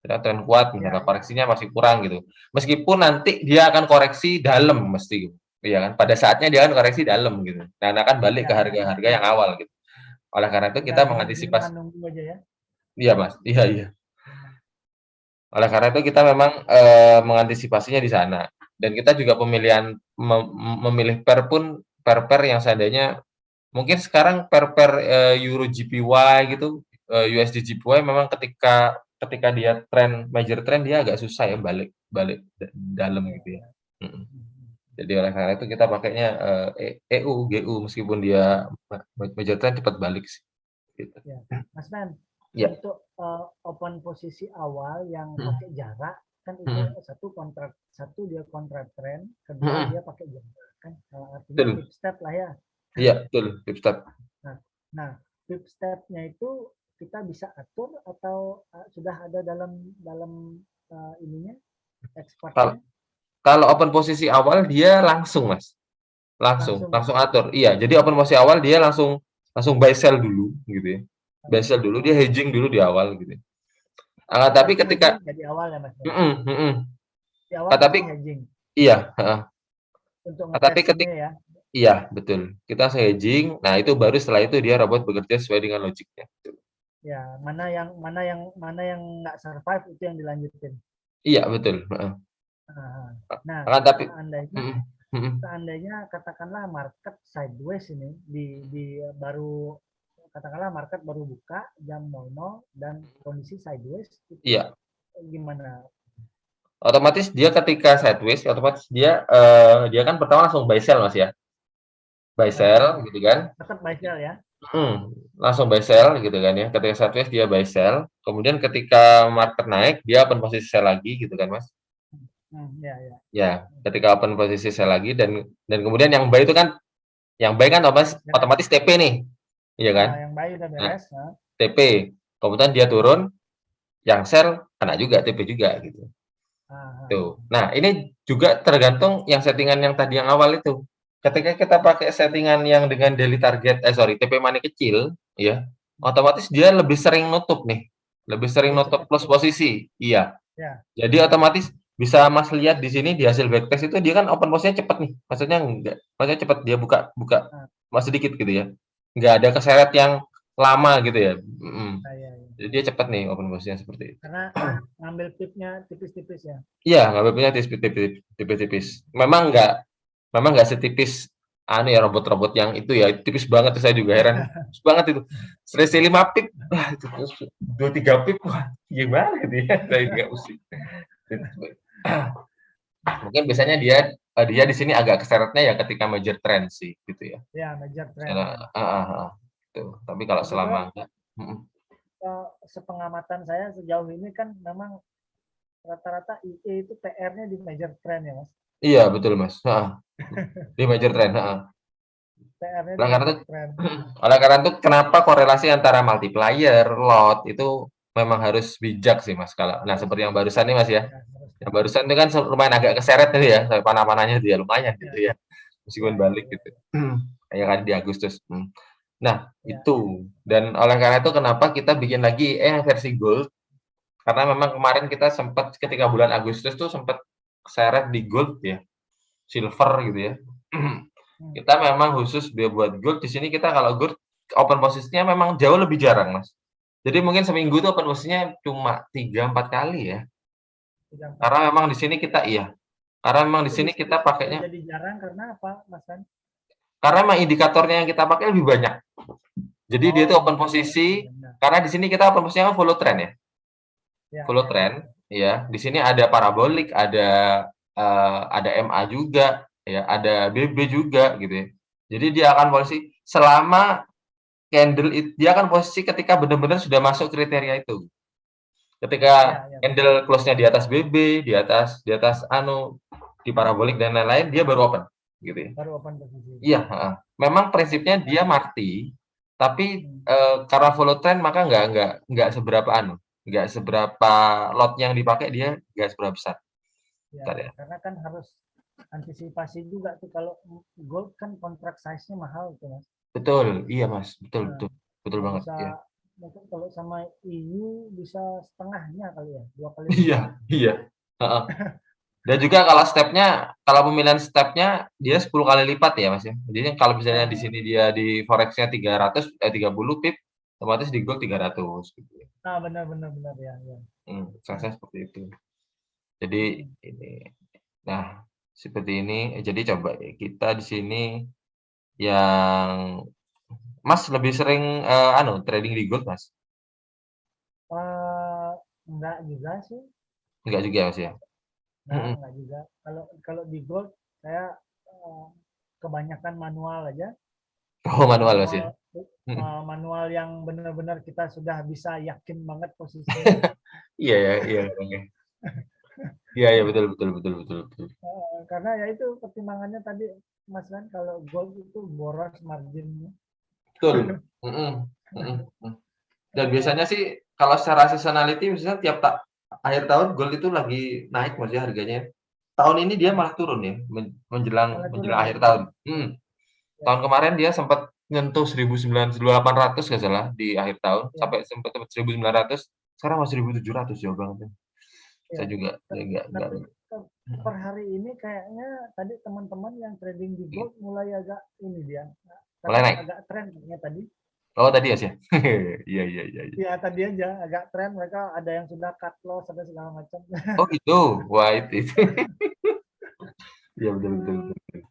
Ketika tren kuat Ya, misalnya ya. koreksinya masih kurang gitu. Meskipun nanti dia akan koreksi dalam mesti gitu, iya kan, pada saatnya dia akan koreksi dalam gitu, dan akan balik ke Ya, ya. harga-harga yang awal gitu. Oleh karena itu kita Tinggal mengantisipasi nunggu aja ya. iya, Mas, iya iya. Oleh karena itu kita memang, mengantisipasinya di sana. Dan kita juga pemilihan memilih pair pun pair-pair yang seandainya mungkin sekarang pair-pair, Euro JPY gitu, USD JPY memang ketika dia major trend dia agak susah ya balik balik dalam Ya, gitu ya. ya. Mhm. Jadi oleh karena itu kita pakainya, EU, GU meskipun dia major trend cepat balik sih, gitu. Ya. Mas Men, Iya, untuk open posisi awal yang mhm, pakai jarak kan itu mhm, satu dia kontrak trend, kedua dia mhm, pakai jarak kan artinya betul. pip step lah ya. Iya, betul, tip step. Nah, nah pip stepnya itu kita bisa atur atau sudah ada dalam dalam ininya Kalau expertnya kalau open posisi awal dia langsung, Mas, langsung langsung ya. langsung atur. Iya, jadi open posisi awal dia langsung langsung buy sell dulu gitu ya. Buy sell dulu, dia Oh, hedging dulu di awal gitu. Tapi berarti hedging ketika ya di awal ya Mas. mhm mhm. Di awal Tapi pasti hedging iya, heeh. untuk Tapi ngetes ini ya. iya, betul. Kita hedging, nah itu baru setelah itu dia robot bekerja sesuai dengan logiknya. Ya, mana yang nggak survive itu yang dilanjutin. Iya, betul, heeh. Nah, Tapi seandainya mhm mhm. seandainya katakanlah market sideways ini di baru katakanlah market baru buka jam 00 dan kondisi sideways itu Iya, gimana? otomatis dia ketika sideways, otomatis dia kan pertama langsung buy sell, Mas, ya. Buy Nah, sell gitu kan. tetap buy sell ya. Langsung buy sell gitu kan ya. Ketika sideways dia buy sell, kemudian ketika market naik dia open posisi sell lagi gitu kan Mas. Ya, ya. Ya, ketika open posisi sell lagi dan kemudian yang buy itu kan otomatis Ya, otomatis TP nih. Iya kan? yang baik udah Nah, beres. Nah. TP. Kemudian dia turun, yang sell kena juga TP juga gitu. Tuh. Nah, ini juga tergantung yang settingan yang tadi yang awal itu. Ketika kita pakai settingan yang dengan daily target, TP money kecil, ya, otomatis dia lebih sering nutup nih, lebih sering Lebih nutup cepat plus turun. posisi. Iya. Ya, Jadi otomatis bisa Mas lihat di sini di hasil backtest itu dia kan open posisinya cepet nih. Maksudnya cepet dia buka buka nah, Mas sedikit gitu ya. Nggak ada keseret yang lama gitu ya. ya, ya. Jadi dia cepet nih open posisinya seperti itu. Karena ngambil tipnya tipis-tipis ya. Iya, ngambilnya tipis-tipis. Memang nggak setipis ya robot-robot yang itu ya, tipis banget tuh saya juga heran. Tipis banget itu. Selisih 5 pip, wah itu 2 3 pip, wah gimana gitu ya. Saya nggak pusing. Mungkin biasanya dia di sini agak keseretnya ya ketika major trend sih gitu ya. Ya, major trend Misalnya, ya. tuh. Tapi kalau selama Kebetulan enggak, sepengamatan saya sejauh ini kan memang rata-rata IE itu PR-nya di major trend ya, Mas. iya betul Mas. Di major trend. PR-nya di Oleh karena major itu, trend. oleh karena itu kenapa korelasi antara multiplier, lot itu memang harus bijak sih Mas kalau. Nah Harus seperti yang barusan nih Mas ya, ya, harus yang barusan itu kan lumayan agak keseret tadi ya, sampai panah-panahnya dia lumayan ya, gitu ya, ya, meskipun ya, balik ya, gitu. Kayak kan di Agustus. Nah ya, itu dan oleh karena itu kenapa kita bikin lagi versi gold karena memang kemarin kita sempat ketika bulan Agustus tuh sempat seret di gold ya, silver gitu ya. hmm. Kita memang khusus dia buat gold di sini kita kalau gold open posisinya memang jauh lebih jarang, Mas. Jadi mungkin seminggu itu open posisinya cuma 3 4 kali ya. 3-4 Karena kali. memang di sini kita karena memang di Itu sini kita bisa pakainya jadi jarang karena apa, Mas Kan? karena memang indikatornya yang kita pakai lebih banyak. Jadi dia itu Oh, open indikatornya lebih posisi banyak. karena di sini kita open posisinya kan follow trend ya. Ya, Follow ya, ya, trend ya. Di sini ada parabolik, ada MA juga ya, ada BB juga gitu ya. Jadi dia akan posisi selama candle dia akan posisi ketika benar-benar sudah masuk kriteria itu. Ketika ya, ya, betul. candle close-nya di atas BB, di atas di parabolik dan lain-lain, dia baru open gitu ya. Baru open posisi. Iya, memang prinsipnya dia marti, tapi karena follow trend maka nggak seberapa nggak seberapa lot yang dipakai dia nggak seberapa besar. Ya, Bentar ya. karena kan harus antisipasi juga tuh kalau gold kan kontrak size-nya mahal tuh, Mas. Betul, iya Mas, betul Nah, betul. Betul nggak banget, bisa iya. mungkin kalau sama EU bisa setengahnya kali ya, 2 kali Iya, lipat. iya. Heeh. Dan juga kalau kalau pemilihan stepnya dia 10 kali lipat ya Mas ya. Jadi kalau misalnya di Ya, sini dia di forex-nya 30 pip, otomatis di gold 300 gitu ya. nah benar benar benar ya, ya. Saya seperti itu. Jadi ini, nah seperti ini. Jadi coba ya, kita di sini yang Mas lebih sering trading di gold Mas? Eh, enggak juga sih. Enggak juga ya Mas ya? Enggak juga. Kalau kalau di gold saya eh, kebanyakan manual aja. Oh manual Mas ya? Manual manual yang benar-benar kita sudah bisa yakin banget posisinya. Iya ya, iya. Iya iya betul betul betul betul betul. Karena ya itu pertimbangannya tadi Mas kan kalau gold itu boros marginnya. Betul. Mhm, mhm, mhm. Dan biasanya sih kalau secara seasonality misalnya akhir tahun gold itu lagi naik Mas ya harganya. Tahun ini dia malah turun ya menjelang Malah turun menjelang ya. akhir tahun. Ya, Tahun kemarin dia sempat nyentuh 1.800 nggak salah di akhir tahun ya, sampai sempat 1.900 sekarang masih 1.700 jauh banget ya. ya. Saya juga ya nggak Tapi per hari ini kayaknya tadi teman-teman yang trading di gold mulai agak ini dia. mulai Tadi naik. agak tren kayaknya tadi. Oh tadi ya sih. Iya iya iya iya. Ya tadi aja agak tren mereka ada yang sudah cut loss ada segala macam. Oh gitu. Wah itu. Iya betul betul betul.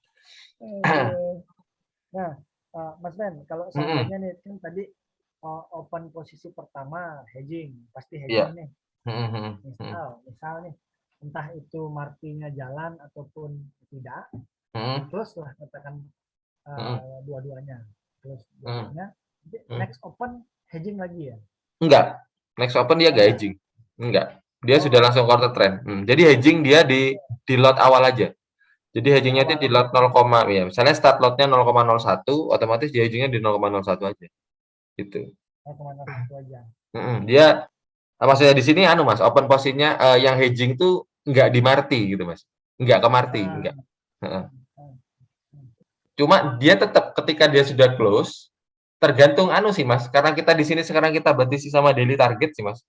Nah, Mas Ben, kalau Mhm, seandainya nih kan tadi open posisi pertama hedging, pasti iya. hedging nih. Mhm mhm mhm Misal nih, entah itu martinya jalan ataupun tidak, mhm terus lah katakan mhm dua-duanya, terus mhm dua-duanya. Jadi Mhm. next open hedging lagi ya? Enggak, next open dia Oh nggak enggak? hedging, enggak. Dia sudah Oh, langsung counter trend. Jadi hedging dia di lot awal aja. Jadi di hedgingnya itu awal di aja. lot 0, ya. Misalnya start lotnya 0,01, otomatis dia hedgingnya di 0,01 aja. Gitu. 0,01 aja. Dia maksudnya di sini anu Mas, open posisinya yang hedging tuh nggak di marti gitu Mas. Nggak ke marti, Ah, nggak. Heeh. ah, ah, ah. Cuma dia tetap ketika dia sudah close, tergantung anu sih Mas, karena kita di sini sekarang kita batasi sama daily target sih Mas.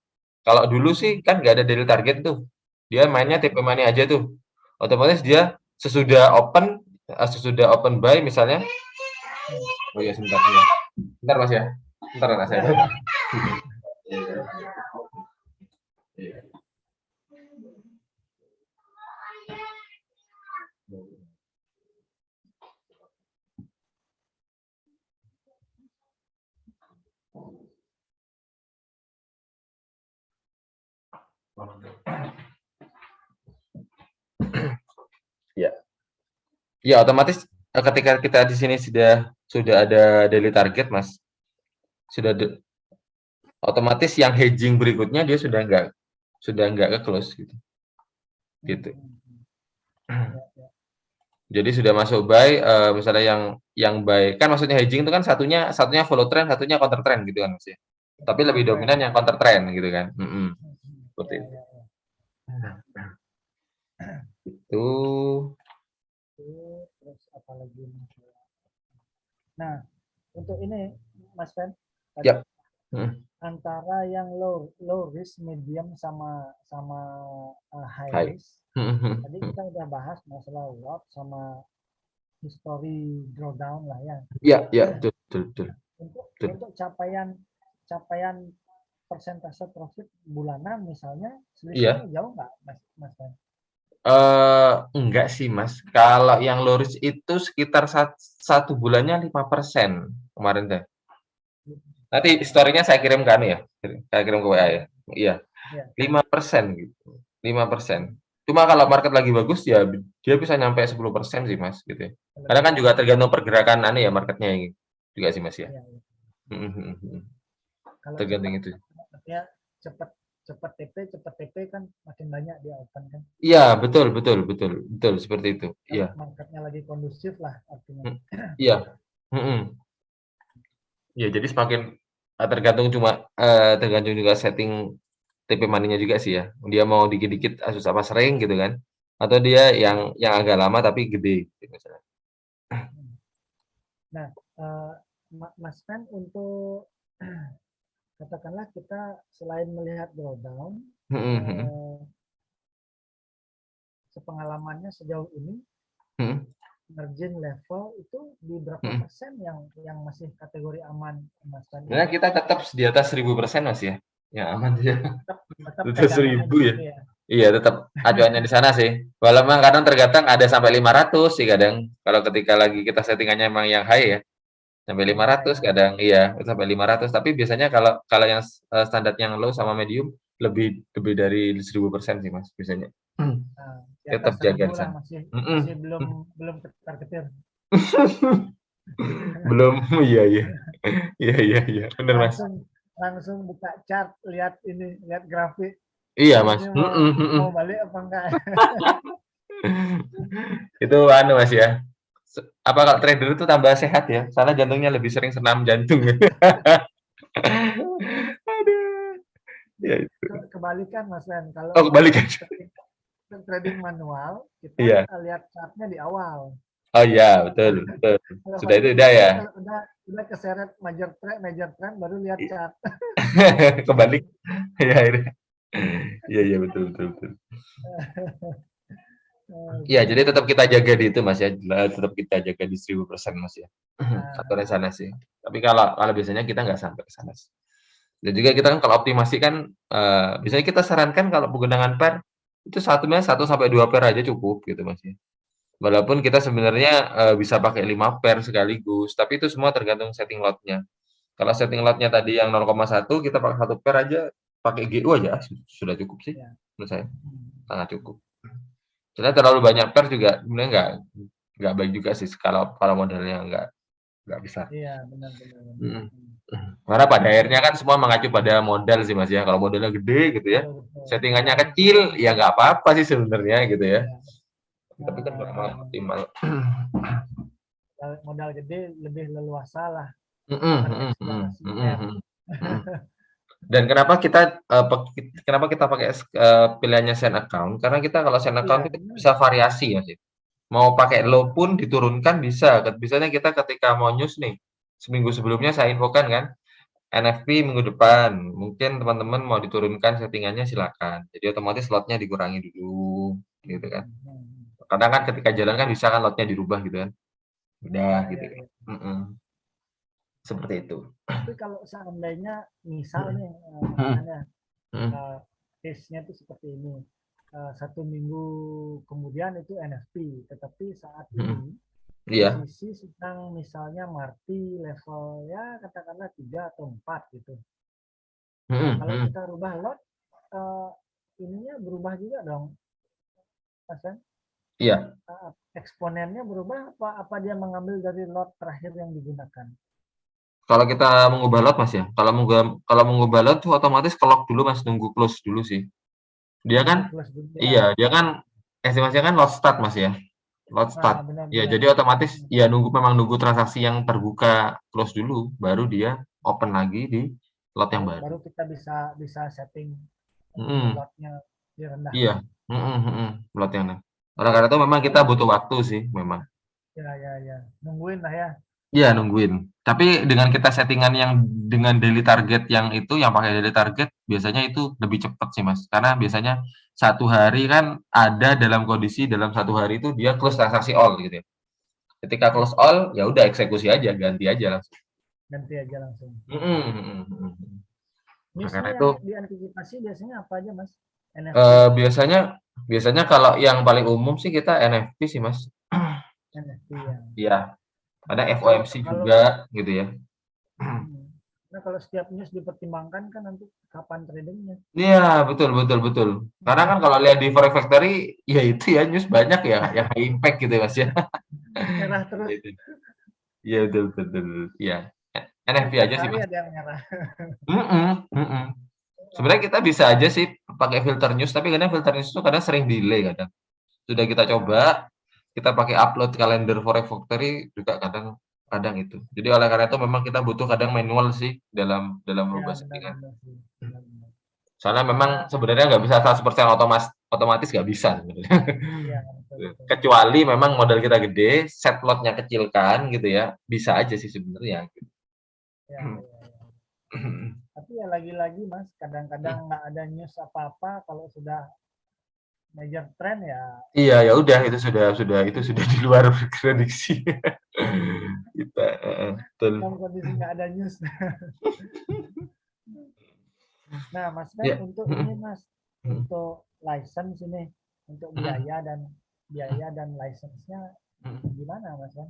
Kalau dulu sih kan nggak ada daily target tuh. Dia mainnya TP money aja tuh. Otomatis Ah, dia sesudah open buy misalnya. hmm. Oh iya sebentar ya. Bentar Mas ya. Bentar Mas saya. Ya, ya. Iya. Ya. Ya otomatis ketika kita di sini sudah ada daily target Mas, sudah otomatis yang hedging berikutnya dia sudah nggak ke close gitu. Hmm, Gitu. hmm, hmm. Ya, ya. Jadi sudah masuk buy, misalnya yang buy kan maksudnya hedging itu kan satunya satunya follow trend, satunya counter trend gitu kan Mas ya. Tapi lebih Counter dominan trend. yang counter trend gitu kan. Hmm, hmm. Seperti Ya, itu. ya, ya. Itu Terus apa lagi? Nah, untuk ini Mas Fen, tadi ya. Mhm. antara yang low risk, medium sama sama high Hai. risk. Tadi Mhm. kita udah bahas masalah WAP sama history drawdown lah ya. Iya iya, betul betul betul Untuk betul. untuk capaian capaian persentase profit bulanan misalnya selisihnya Iya. jauh nggak Mas Mas Fen? Enggak sih Mas, kalau yang low risk itu sekitar 1 bulannya 5% kemarin teh. Nanti Oh, story-nya saya kirim ke anu ya, saya kirim ke WA ya, ya. Iya, ya. 5% gitu, 5%. Cuma kalau market lagi bagus ya dia bisa nyampe 10% sih Mas, gitu ya. Karena kan juga tergantung pergerakan anu ya marketnya ini juga sih Mas ya. Ya, ya. Mhm mhm mhm. Kalau Tergantung cepat itu. ya cepat cepat TP kan makin banyak dia open kan. Iya, betul betul betul betul seperti itu. Kan Iya. marketnya lagi kondusif lah artinya. Iya. Mhm. Ya, jadi semakin tergantung juga setting TP money-nya juga sih ya. Dia mau dikit-dikit Asus apa sering gitu kan, atau dia yang agak lama tapi gede gitu misalnya. Nah, eh, Mas Fen untuk katakanlah kita selain melihat drawdown, Mhm mhm. eh, sepengalamannya sejauh ini Mhm margin level itu di berapa mhm. persen yang masih kategori aman Mas Fen ini? Sebenarnya kita tetap di atas 1000% Mas ya, yang aman dia. Tetap tetap Di atas pegangannya di 1000 ya. situ ya. Iya tetap acuannya di sana sih. Walaupun kadang tergantung ada sampai 500 sih kadang, kalau ketika lagi kita settingannya emang yang high ya. Sampai Yang lima high. ratus kadang iya, sampai 500 tapi biasanya kalau kalau yang standar yang low sama medium lebih lebih dari 1000% sih Mas biasanya. Nah, di atas Tetap jaga 1.000 di lah sana. masih masih Mhm. belum belum ketar-ketir. Belum, iya iya. Iya iya iya, bener Mas. Langsung langsung buka chart, lihat ini, lihat grafik. Iya Ini Mas, mau mhm mhm. mau balik apa enggak? Itu anu Mas ya, apa kalau trader itu tambah sehat ya, soalnya jantungnya lebih sering senam jantung. Aduh, ya itu. Kebalikan Mas Ren, kalau Oh kalau kebalikan. trading manual kita Iya. lihat chartnya di awal. Oh iya, betul betul. Kalau Sudah itu pakai udah ya? kalau udah keseret major trend baru lihat chart. Kebalik. Iya, akhirnya. Iya, iya, betul, betul, betul. Iya, Oke. jadi tetap kita jaga di itu Mas ya, tetap kita jaga di 1000% Mas ya. Aturan Nah, sana sih. Tapi kalau kalau biasanya kita nggak sampai ke sana sih. Dan juga kita kan kalau optimasi kan, biasanya kita sarankan kalau penggunaan pair, itu satunya 1 sampai 2 pair aja cukup gitu Mas ya. Walaupun kita sebenarnya, bisa pakai 5 pair sekaligus, tapi itu semua tergantung setting lot-nya. Kalau setting lot-nya tadi yang 0,1 kita pakai 1 pair aja, pakai GU aja sudah cukup sih ya. menurut saya, Hmm. sangat cukup. Sebenarnya terlalu banyak pair juga sebenarnya nggak baik juga sih kalau kalau modalnya nggak besar. Iya, benar benar. Benar. Mhm. Karena pada akhirnya kan semua mengacu pada modal sih Mas ya. Kalau modalnya gede gitu ya, Betul, betul. settingannya Modalnya kecil gede, ya nggak apa-apa sih sebenarnya gitu ya. ya. Tapi kan kurang optimal. Modal gede lebih leluasa lah Mhm, mhm, mhm, bereksplorasinya. mhm, mhm, mhm. Dan kenapa kita pakai pilihannya send account? Karena kita kalau send Iya, account itu benar. bisa variasi Mas ya. Mau pakai Ya, low pun diturunkan bisa. Misalnya kita ketika mau news nih, seminggu sebelumnya saya infokan kan, NFP minggu depan, mungkin teman-teman mau diturunkan settingannya silakan. Jadi otomatis slotnya dikurangi dulu, gitu kan. Kadang kan ketika jalan kan bisa kan lotnya dirubah gitu kan. Udah ya, gitu ya, kan. ya. Mhm, seperti itu. Tapi kalau seandainya misal Mhm, nih, Mas mhm, Rian ya, mhm, eh, case-nya itu seperti ini. 1 minggu kemudian itu NFT, tetapi saat mhm. ini Iya. posisi sedang misalnya Marti level ya katakanlah 3 atau 4 gitu. Nah, Mhm, kalau mhm. kita rubah lot, eh, ininya berubah juga dong, Mas Ren? Iya. Eksponennya berubah apa dia mengambil dari lot terakhir yang digunakan? Kalau kita mengubah lot Mas ya, kalau mengubah lot tuh otomatis ke-lock dulu Mas, nunggu close dulu sih. Dia kan Nunggu close dulu ya. iya, dia kan estimasinya kan lot start Mas ya. Lot Nah, start. Ya, benar-benar. jadi otomatis ya memang nunggu transaksi yang terbuka close dulu, baru dia open lagi di lot yang baru baru. baru kita bisa bisa setting Mhm, lotnya iya. direndahkan. Mhm, mhm, lot yang oleh karena itu memang kita Kalau butuh waktu sih memang. ya ya ya nungguin lah ya. Iya, nungguin. Tapi dengan kita settingan yang dengan daily target yang itu, yang pakai daily target, biasanya itu lebih cepat sih, Mas. Karena biasanya 1 hari kan ada dalam kondisi dalam 1 hari itu dia close transaksi all gitu ya. Ketika close all, ya udah eksekusi aja, ganti aja langsung. Ganti aja langsung. Mhm, mhm, mhm. Oleh Newsnya karena yang itu, diantisipasi biasanya apa aja Mas? NFT, biasanya biasanya kalau yang paling umum sih kita NFT sih, Mas. NFT ya. Iya, ada Kalau FOMC kalau juga gitu ya. nah kalau setiap news dipertimbangkan kan nanti kapan tradingnya. Iya, betul, betul, betul. Karena kan kalau lihat di Forex Factory, ya itu ya news banyak ya yang high impact gitu ya, Mas ya. Merah terus Itu. Iya, betul, betul, betul. Iya. NFT setiap aja sih, hari Mas. ada yang merah. Mhm, mhm. Sebenarnya kita bisa aja sih pakai filter news, tapi kadang filter news itu kadang sering delay kadang. Sudah kita Nah, coba, kita pakai upload kalender Forex Factory juga kadang kadang itu. Jadi oleh karena itu memang kita butuh kadang manual sih dalam dalam ya merubah settingan. benar-benar sih. Benar-benar. Soalnya memang Karena sebenarnya nggak bisa 100% otomatis nggak bisa sebenarnya. ya betul betul. Kecuali memang modal kita gede, set lotnya kecilkan gitu ya, bisa aja sih sebenarnya. Ya, ya, ya. Tapi ya lagi-lagi Mas, kadang-kadang nggak ada news apa-apa kalau sudah major trend ya Iya, ya udah dalam itu sudah di luar prediksi kita, heeh, betul. kondisi nggak ada news. Nah, Mas Ben, Ya, untuk ini mhm, Mas, mhm, untuk license ini, untuk mhm, biaya dan license-nya mhm. gimana Mas Ben?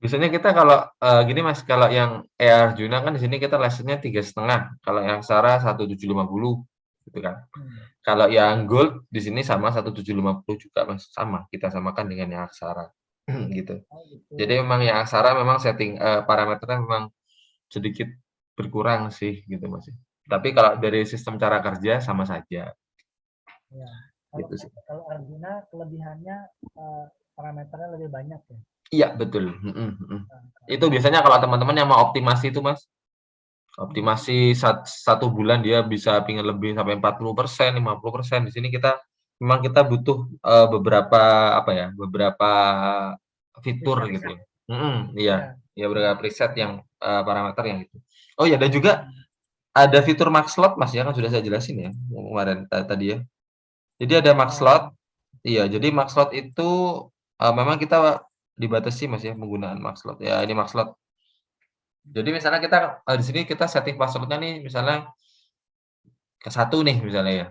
Biasanya kita kalau, gini Mas, kalau yang Arjuna kan di sini kita lisensinya 3,5, kalau yang Aksara 1.750 gitu kan. Hmm. Kalau yang Gold di sini sama 1.750 juga Mas, sama, kita samakan dengan yang Aksara, gitu. Oh Jadi gitu. memang yang Aksara memang parameternya memang sedikit berkurang sih gitu Mas. Tapi kalau dari sistem cara kerja sama saja, Ya. Kalau gitu sih. kalau Arjuna kelebihannya eh, parameternya lebih banyak ya. Iya betul, mhm, mhm. Nah, Itu biasanya kalau teman-teman yang mau optimasi itu Mas, hmm. optimasi 1 bulan dia bisa pingin lebih sampai 40%, 50%. Di sini memang kita butuh, beberapa apa ya, beberapa fitur Riset gitu ya. ya. Mhm, iya, Ya. iya beberapa preset yang, parameter yang itu. Oh ya dan juga Hmm. ada fitur max slot Mas ya, kan sudah saya jelasin ya kemarin tadi ya. Jadi ada max Oh, slot, iya jadi max slot itu, memang kita dibatasi Mas ya penggunaan max slot, ya ini max slot. Jadi misalnya kita, di sini kita setting password-nya nih misalnya ke 1 nih misalnya ya,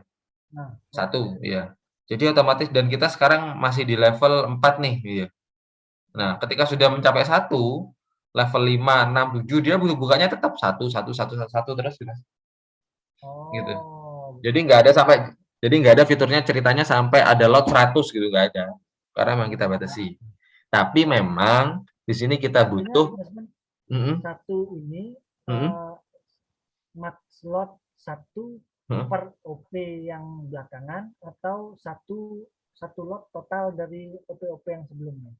nah, ya, 1 satu. iya. Jadi otomatis dan kita sekarang masih di level 4 nih, iya. Nah, Ya. ketika sudah mencapai 1 level 5 6 7 dia bukanya tetap 1 1 1 1 1 terus gitu, gitu. Oh, Jadi begitu. nggak ada sampai jadi nggak ada fiturnya ceritanya sampai ada lot 100 gitu, nggak ada. Karena memang kita Nggak ada. batasi. Tapi memang di sini kita Artinya butuh Mas Ben, mhm, satu ini mhm. max lot 1 Heeh. per OP yang belakangan atau satu lot total dari OP-OP yang sebelumnya?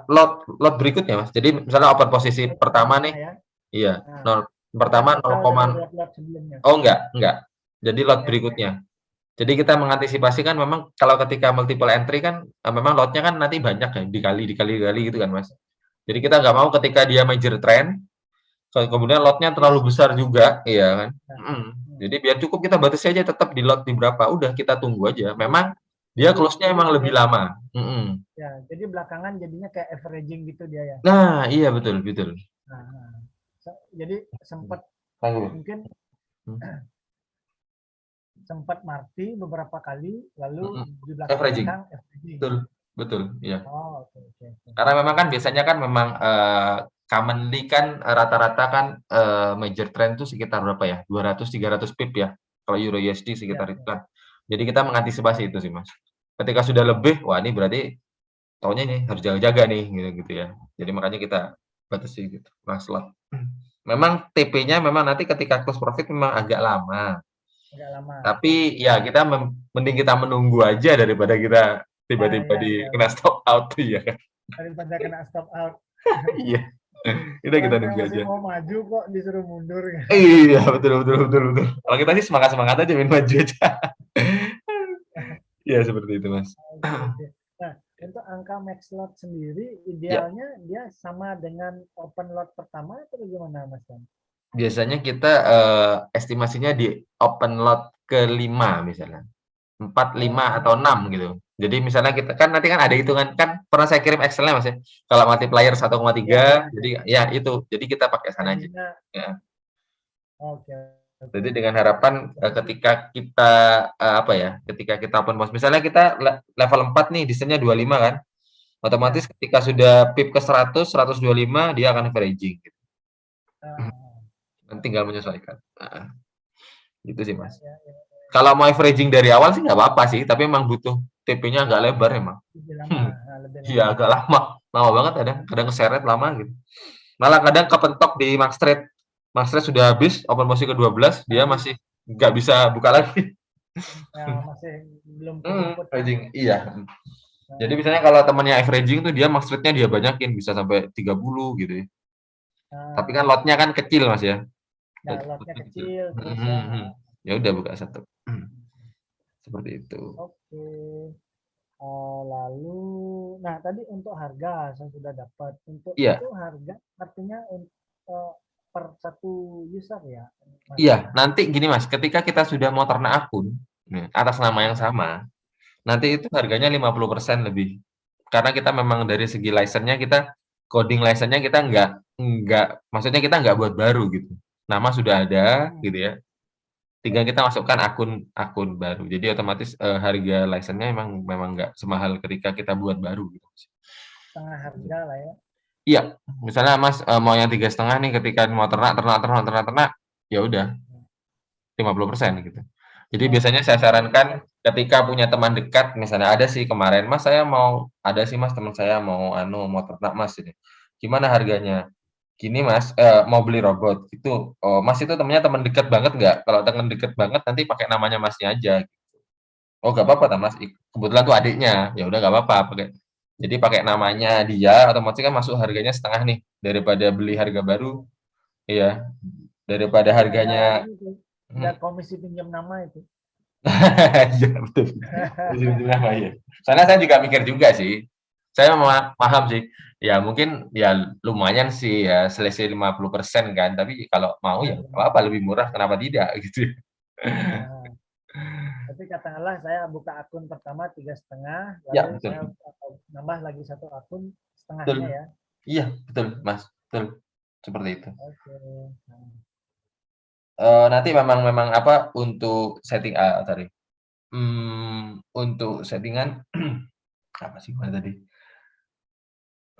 Lot berikutnya, Mas. Jadi misalnya open posisi Lot pertama berikutnya nih, ya. iya, Nah, bukan pertama 0, total dari lot-lot sebelumnya. oh enggak. Jadi lot Oke, oke. berikutnya. Jadi kita mengantisipasi kan memang kalau ketika multiple entry kan memang lotnya kan nanti banyak ya, dikali gitu kan, Mas. Jadi kita nggak mau ketika dia major trend, kemudian lotnya terlalu besar juga, iya kan. Nah, Jadi biar cukup kita batasi aja tetap di lot di berapa, udah kita tunggu aja. jadi Memang dia jadi close-nya jadi emang lebih pakai lama. ya, jadi belakangan jadinya kayak averaging gitu dia ya. Nah, iya betul. Nah, nah. Jadi sempat Tunggu. mungkin Hmm. sempat marti beberapa kali lalu di Averaging. belakang averaging. Betul, iya. Oh, oke, oke, oke. Karena memang kan biasanya kan memang commonly kan rata-rata kan major trend itu sekitar berapa ya? 200-300 pip ya. Kalau Euro USD Ya, sekitar itu ya. kan. Jadi kita mengantisipasi itu sih, Mas. Ketika sudah lebih, wah ini berarti taunya nih harus jaga-jaga nih gitu ya. Jadi makanya kita batasi gitu, Mas lot. Memang TP-nya memang nanti ketika close profit memang agak lama. Agak lama. Tapi ya kita mending kita menunggu aja daripada kita Ya, tiba-tiba ya, di ya. kena stop out ya kan. Daripada kena stop out. Iya. Kita Orang nunggu masih aja. mau maju kok disuruh mundur. Iya, betul. Kalau kita sih semangat-semangat aja main maju aja. Iya, seperti itu, Mas. Oke, oke. Nah, untuk angka max lot sendiri Ya, idealnya dia sama dengan open lot pertama atau bagaimana, Mas? biasanya kita estimasinya di open lot ke-5 misalnya. 4, 5 atau Oh, 6 gitu. Jadi misalnya kita kan nanti kan ada hitungan kan pernah saya kirim Excel-nya Mas ya. Kalau multiplier ya, 1,3 ya, jadi ya. ya itu. Jadi kita pakai sana aja. Range-nya. Ya. Oke, oke, Jadi oke. dengan harapan Berarti ketika kita apa ya, ketika kita open pos misalnya kita level 4 nih desainnya 25 kan. Otomatis ya. ketika sudah pip ke 100, 125 dia akan averaging gitu. Ah, Nanti tinggal menyesuaikan. Heeh, gitu sih ya, Mas. ya, ya. Kalau mau averaging dari awal sih nggak apa-apa sih, tapi emang butuh TP-nya agak lebar emang. Lebih lama, nah, lebih Iya lama. agak lama, lama banget kadang keseret lama gitu. Malah kadang kepentok di max trade. Max trade sudah habis, open posisi ke-12 dia Habis, masih nggak bisa buka lagi. ya, masih belum kejemput kan? Averaging, iya. Jadi Nah, misalnya kalau temannya averaging tuh dia max trade-nya dia banyakin bisa sampai 30 gitu ya. Tapi kan nah, lotnya kan kecil Mas ya. ya lotnya Lotnya kecil. kecil terus ya. Ya udah buka satu. Seperti itu. Oke. Lalu, nah tadi untuk harga saya sudah dapat. Untuk Iya, itu harga artinya per satu user ya, Mas. iya. Nanti gini Mas, ketika kita sudah mau ternak akun nih, atas nama yang Nah, sama, nanti ya, itu harganya 50% lebih. Karena kita memang dari segi license-nya kita coding license-nya kita nggak maksudnya kita nggak buat baru gitu. Nama sudah ada hmm, gitu ya. ya, Tinggal kita masukkan akun akun baru. Jadi otomatis harga license-nya memang nggak semahal ketika kita buat baru gitu. setengah harga lah ya. Iya, misalnya Mas mau yang 3,5 nih ketika mau ternak, ya udah 50% gitu. Jadi biasanya saya Oh, sarankan ketika punya teman dekat, misalnya ada sih kemarin, "Mas saya mau ada sih Mas teman saya mau ternak Mas ini. Gimana harganya?" "Gini Mas, mau beli robot." Itu, "Oh Mas itu temennya teman dekat banget nggak? Kalau teman dekat banget nanti pakai namanya Masnya aja." "Oh nggak apa-apa ta Mas." Kebetulan tuh adiknya, ya udah nggak apa-apa pakai jadi pakai namanya dia otomatis kan masuk harganya setengah nih, daripada beli harga baru iya, daripada jadi ada harganya ini tuh, ada mhm. komisi pinjam nama itu. Iya betul. Ujung-ujungnya mah iya. Soalnya saya juga mikir juga sih. Saya paham sih. Ya mungkin ya lumayan sih ya selisih 50% kan, tapi kalau mau ya nggak Benar-benar. apa-apa lebih murah kenapa tidak gitu. Nah, tapi katakanlah saya buka akun pertama 3,5, Ya lalu saya betul. nambah lagi satu akun Betul. setengahnya ya. Iya betul Mas, betul. Seperti itu. Oke. Nah, Nanti memang memang apa untuk setting tadi, untuk settingan apa sih mana tadi?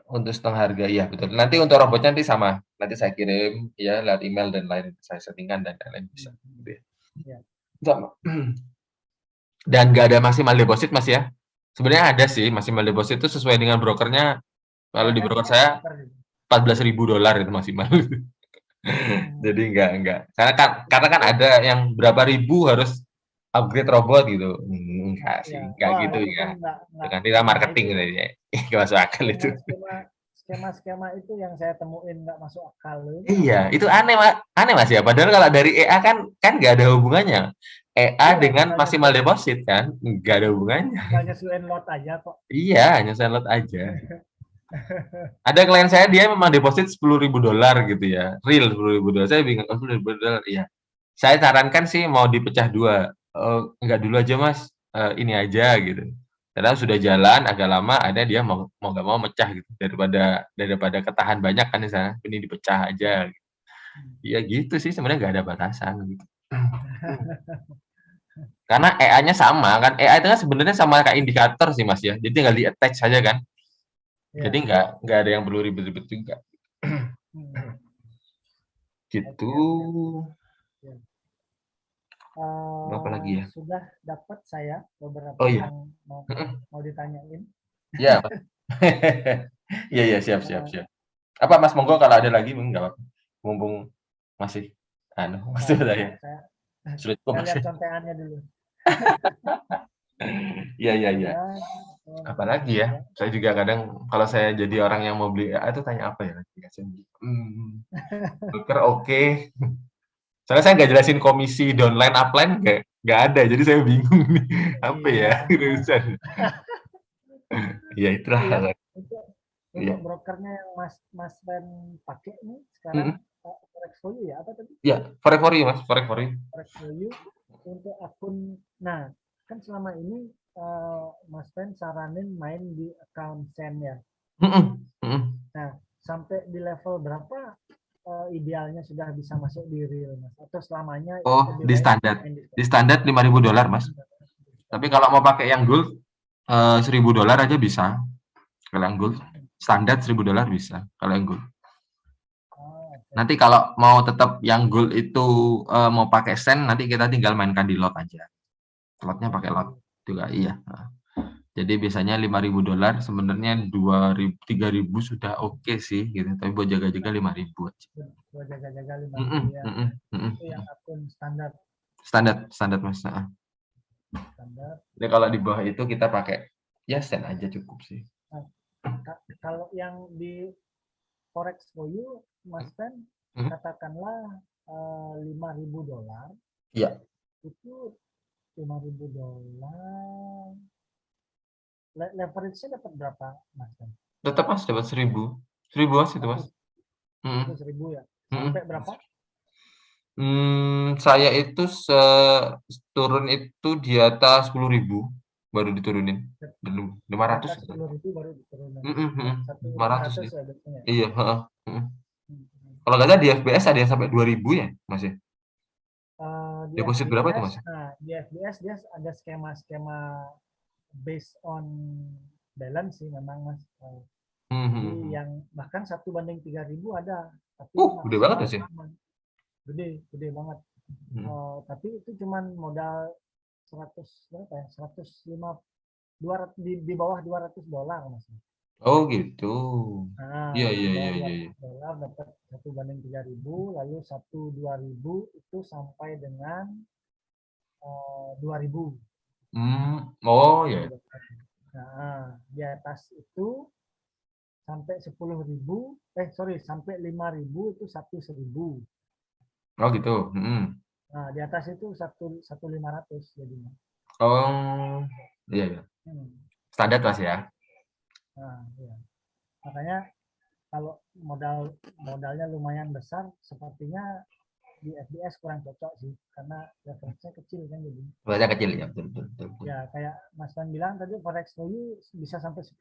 Untuk setengah harga, iya betul. Nanti untuk robotnya nanti sama, nanti saya kirim ya lewat email dan lain saya settingkan dan lain-lain bisa, hmm, gitu hmm. ya. Ya. Sama. Dan nggak ada maksimal deposit Mas ya. Sebenarnya ada sih maksimal deposit itu sesuai dengan brokernya. Kalau Ya di kan broker ada saya broker gitu. $14.000 itu maksimal. Jadi enggak. Karena kan ada yang berapa ribu harus upgrade robot gitu. Enggak Ya, sih, enggak wah gitu itu kan ya. nggak Dengan nilai nah marketing itu kayaknya. Enggak masuk akal itu. skema itu yang saya temuin nggak masuk akal itu Iya, apa itu itu. aneh Mas ya. Padahal kalau dari EA kan nggak ada hubungannya. EA Iya, dengan maksimal deposit kan nggak ada hubungannya. tinggal nyesuaiin lot aja kok. Iya, hanya download aja. Ada klien saya dia memang deposit $10.000 gitu ya, real $10.000. Saya bingung, oh, $10.000, iya. Saya sarankan sih mau dipecah dua. Enggak dulu aja Mas, ini aja gitu. Karena sudah jalan agak lama, ada dia mau mau nggak mau mecah gitu daripada daripada ketahan banyak kan di sana, ini dipecah aja. Ya gitu sih sebenarnya nggak ada batasan gitu. Karena EA-nya sama kan, EA itu kan sebenarnya sama kayak indikator sih Mas ya. Jadi tinggal di-attach saja kan. Jadi Ya. nggak ada yang perlu ribet-ribet juga. Hmm. Gitu. Oke, oke. Ya. Apa lagi ya? Sudah dapat saya beberapa Oh iya. yang mau Mhm. mau ditanyain. Iya, Mas. Iya iya, siap siap Eh, siap. Apa Mas, monggo kalau ada lagi nggak apa-apa. Mumpung masih Bentar, maksud saya bentar. sudah cukup Saya Mas. lihat conteannya dulu. Iya iya iya. Sudah, Apalagi ya? ya. Saya juga kadang kalau saya jadi orang yang mau beli AI itu tanya apa ya? Broker oke. Soalnya saya nggak jelasin komisi downline upline nggak ada, jadi saya bingung nih apa ya Iya. urusan. Ya itulah. Iya, untuk Iya. brokernya yang Mas Ben pakai nih sekarang Mhm. Forex for You ya apa tadi? Iya, forex for you Mas, forex for you. Forex for You untuk akun. Nah, kan selama ini Mas Ben saranin main di account Sen ya. Mhm mhm. Nah, sampai di level berapa idealnya sudah bisa masuk di real Mas? Atau selamanya Oh, lebih di baik standar. main di Di Sen? standar $5.000 Mas. Tapi kalau mau pakai yang gold, $1.000 aja bisa. Kalau yang gold, standar $1.000 bisa. Kalau yang gold. Oh, oke. Nanti kalau mau tetap yang gold itu mau pakai sen, nanti kita tinggal mainkan di lot aja. Lotnya Oh, pakai di lot juga iya. Jadi biasanya $5.000 sebenarnya 2.000 3.000 sudah oke sih gitu. Tapi buat jaga-jaga 5.000 aja. buat jaga-jaga 5.000 Mhm, ya. mhm, mhm. Itu yang akun standar. Standar, standar Mas. Standar. Jadi kalau di bawah itu kita pakai ya sen aja cukup sih. Nah, kalau yang di Forex for You, Mas Ben, Mhm. katakanlah $5.000 Iya, itu $5.000 leverage-nya dapat berapa, Mas Ben? tetap Mas dapat 1.000. 1.000 Mas itu Mas. 100 Mhm, itu 1.000 ya. mhm. Sampai berapa? Saya itu turun itu di atas 10.000 baru diturunin. 500 Di atas gitu. 10.000 baru diturunin. Mhm mhm, Satu lima 500 ratus deh. ya biasanya. Iya, heeh, mhm. Hmm. Kalau nggak salah di FBS ada yang sampai 2.000 ya, Mas, ya? Di Deposit berapa itu, FBS, Mas? nah di FBS dia ada skema-skema based on balance sih memang Mas. Mhm Jadi mhm mhm. yang bahkan 1 banding 3.000 ada, tapi Gede banget, maksimal Mas, ya? cuma gede banget. Mhm. Tapi itu cuman modal 100 berapa ya? 105 200 di bawah $200 Mas. Oh, gitu. Nah, Iya di iya bawah iya dua iya iya. ratus dolar dapat 1 banding 3.000, lalu 1 2.000 itu sampai dengan 2.000 Oh, itu ya. dapat. Nah, di atas itu sampai 10.000, sorry, sampai 5.000 itu 1.000. Oh, gitu, mhm. Nah, di atas itu 1.500 jadinya. Oh, iya iya. Hmm. Standar, Mas, ya? Nah, ya. Makanya kalau modalnya lumayan besar, sepertinya di FBS kurang cocok sih, karena leverage-nya kecil kan jadi. Berarti kecil ya, betul betul betul betul. Ya kayak Mas Van bilang tadi Forex for You bisa sampai 10.000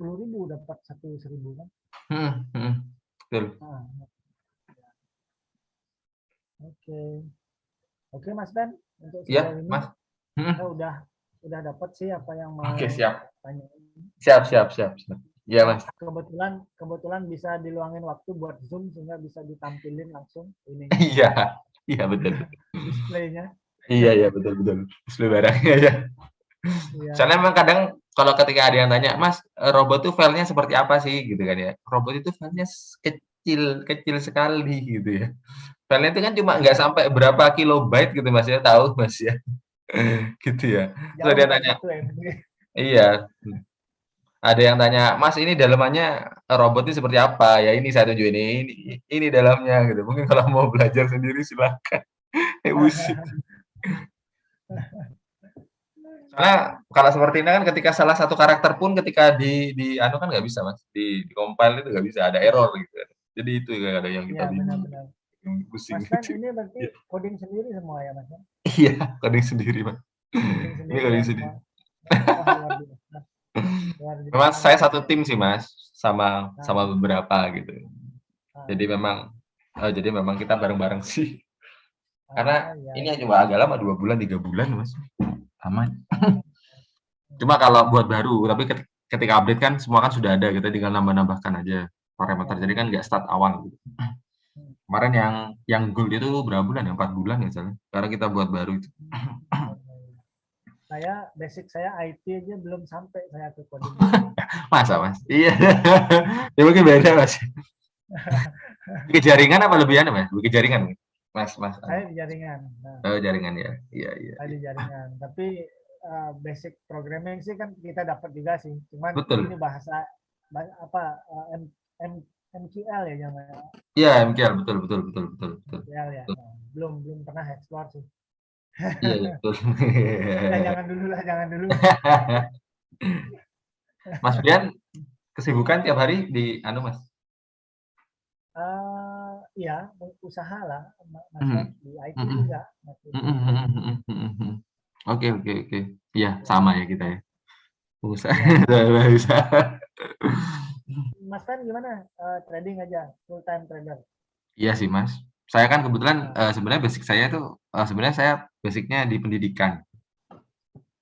dapat 1.000 kan. Mhm mhm. Betul. Nah, oke. Oke Mas Ben, untuk sejauh Iya, ini Mas. saya Mhm. udah dapat sih apa yang Oke, mau siap. tanya. Siap siap siap siap. Iya, Oh, Mas. kebetulan bisa diluangin waktu buat Zoom sehingga bisa ditampilin langsung ininya, Iya. Iya, betul. displaynya. Iya iya, betul betul. Display barangnya ya. Iya. Soalnya memang kadang kalau ketika ada yang tanya, "Mas, robot tuh filenya seperti apa sih?" Gitu kan ya. Robot itu filenya kecil, kecil sekali gitu ya. Filenya itu kan cuma nggak sampai berapa kilobyte gitu Mas ya, tahu Mas ya. Gitu ya. Terus Jauh dia Pak nanya, itu MB. iya, ada yang tanya, "Mas ini dalamannya robot ini seperti apa?" Ya ini saya tunjukin, ini dalamnya gitu. Mungkin kalau mau belajar sendiri silakan. Pusing. Soalnya kalau seperti ini kan ketika salah satu karakter pun ketika di anu kan nggak bisa Mas, di compile itu nggak bisa, ada error gitu kan. Jadi itu yang ada yang kita Iya bingung, benar-benar. yang pusing Mas Fen gitu. ini berarti Iya, coding sendiri semua ya Mas ya? iya, coding sendiri Mas. Coding Ini sendiri coding ya sendiri. semua. Wah luar biasa. Luar Memang biasa saya nih. satu tim sih Mas, sama sama Nah, beberapa gitu. Jadi nah, memang jadi memang kita bareng-bareng sih. Karena iya, ini iya. cuma agak lama 2 bulan, 3 bulan Mas. Aman. Ah, Cuma kalau buat baru, tapi ketika update kan semua kan sudah ada, kita tinggal nambah-nambahkan aja parameter. Jadi kan ya. nggak start awal gitu. Kemarin yang gold itu berapa bulan ya? 4 bulan ya misalnya. Sekarang kita buat baru itu. Saya basic saya IT aja belum sampai saya ke coding. Masa Mas? Iya. Ya mungkin beda Mas. Bikin jaringan apa lebih anu Mas? Bikin jaringan Mas Mas. Saya di jaringan. Nah, Oh, jaringan ya. Iya iya saya iya. di jaringan. Tapi basic programming sih kan kita dapat juga sih. Cuman ini Betul. bahasa apa M, MQL ya namanya. Iya, MKL betul betul betul betul betul. MQL ya. Betul. Nah, belum pernah explore sih. Iya iya betul. Ya jangan dulu lah, jangan dulu. Mas Brian kesibukan tiap hari di anu Mas. Ya usaha lah, Mas kan Mhm. di IT Mhm. juga masih Mhm di mhm IT. mhm mhm mhm. Oke oke oke. Iya, Ya, sama ya kita ya. Pengusaha iya. usaha. Mas kan gimana? Trading aja, full time trader. Iya sih, Mas. Saya kan kebetulan, Nah, sebenarnya basic saya tuh, sebenarnya saya basic-nya di pendidikan.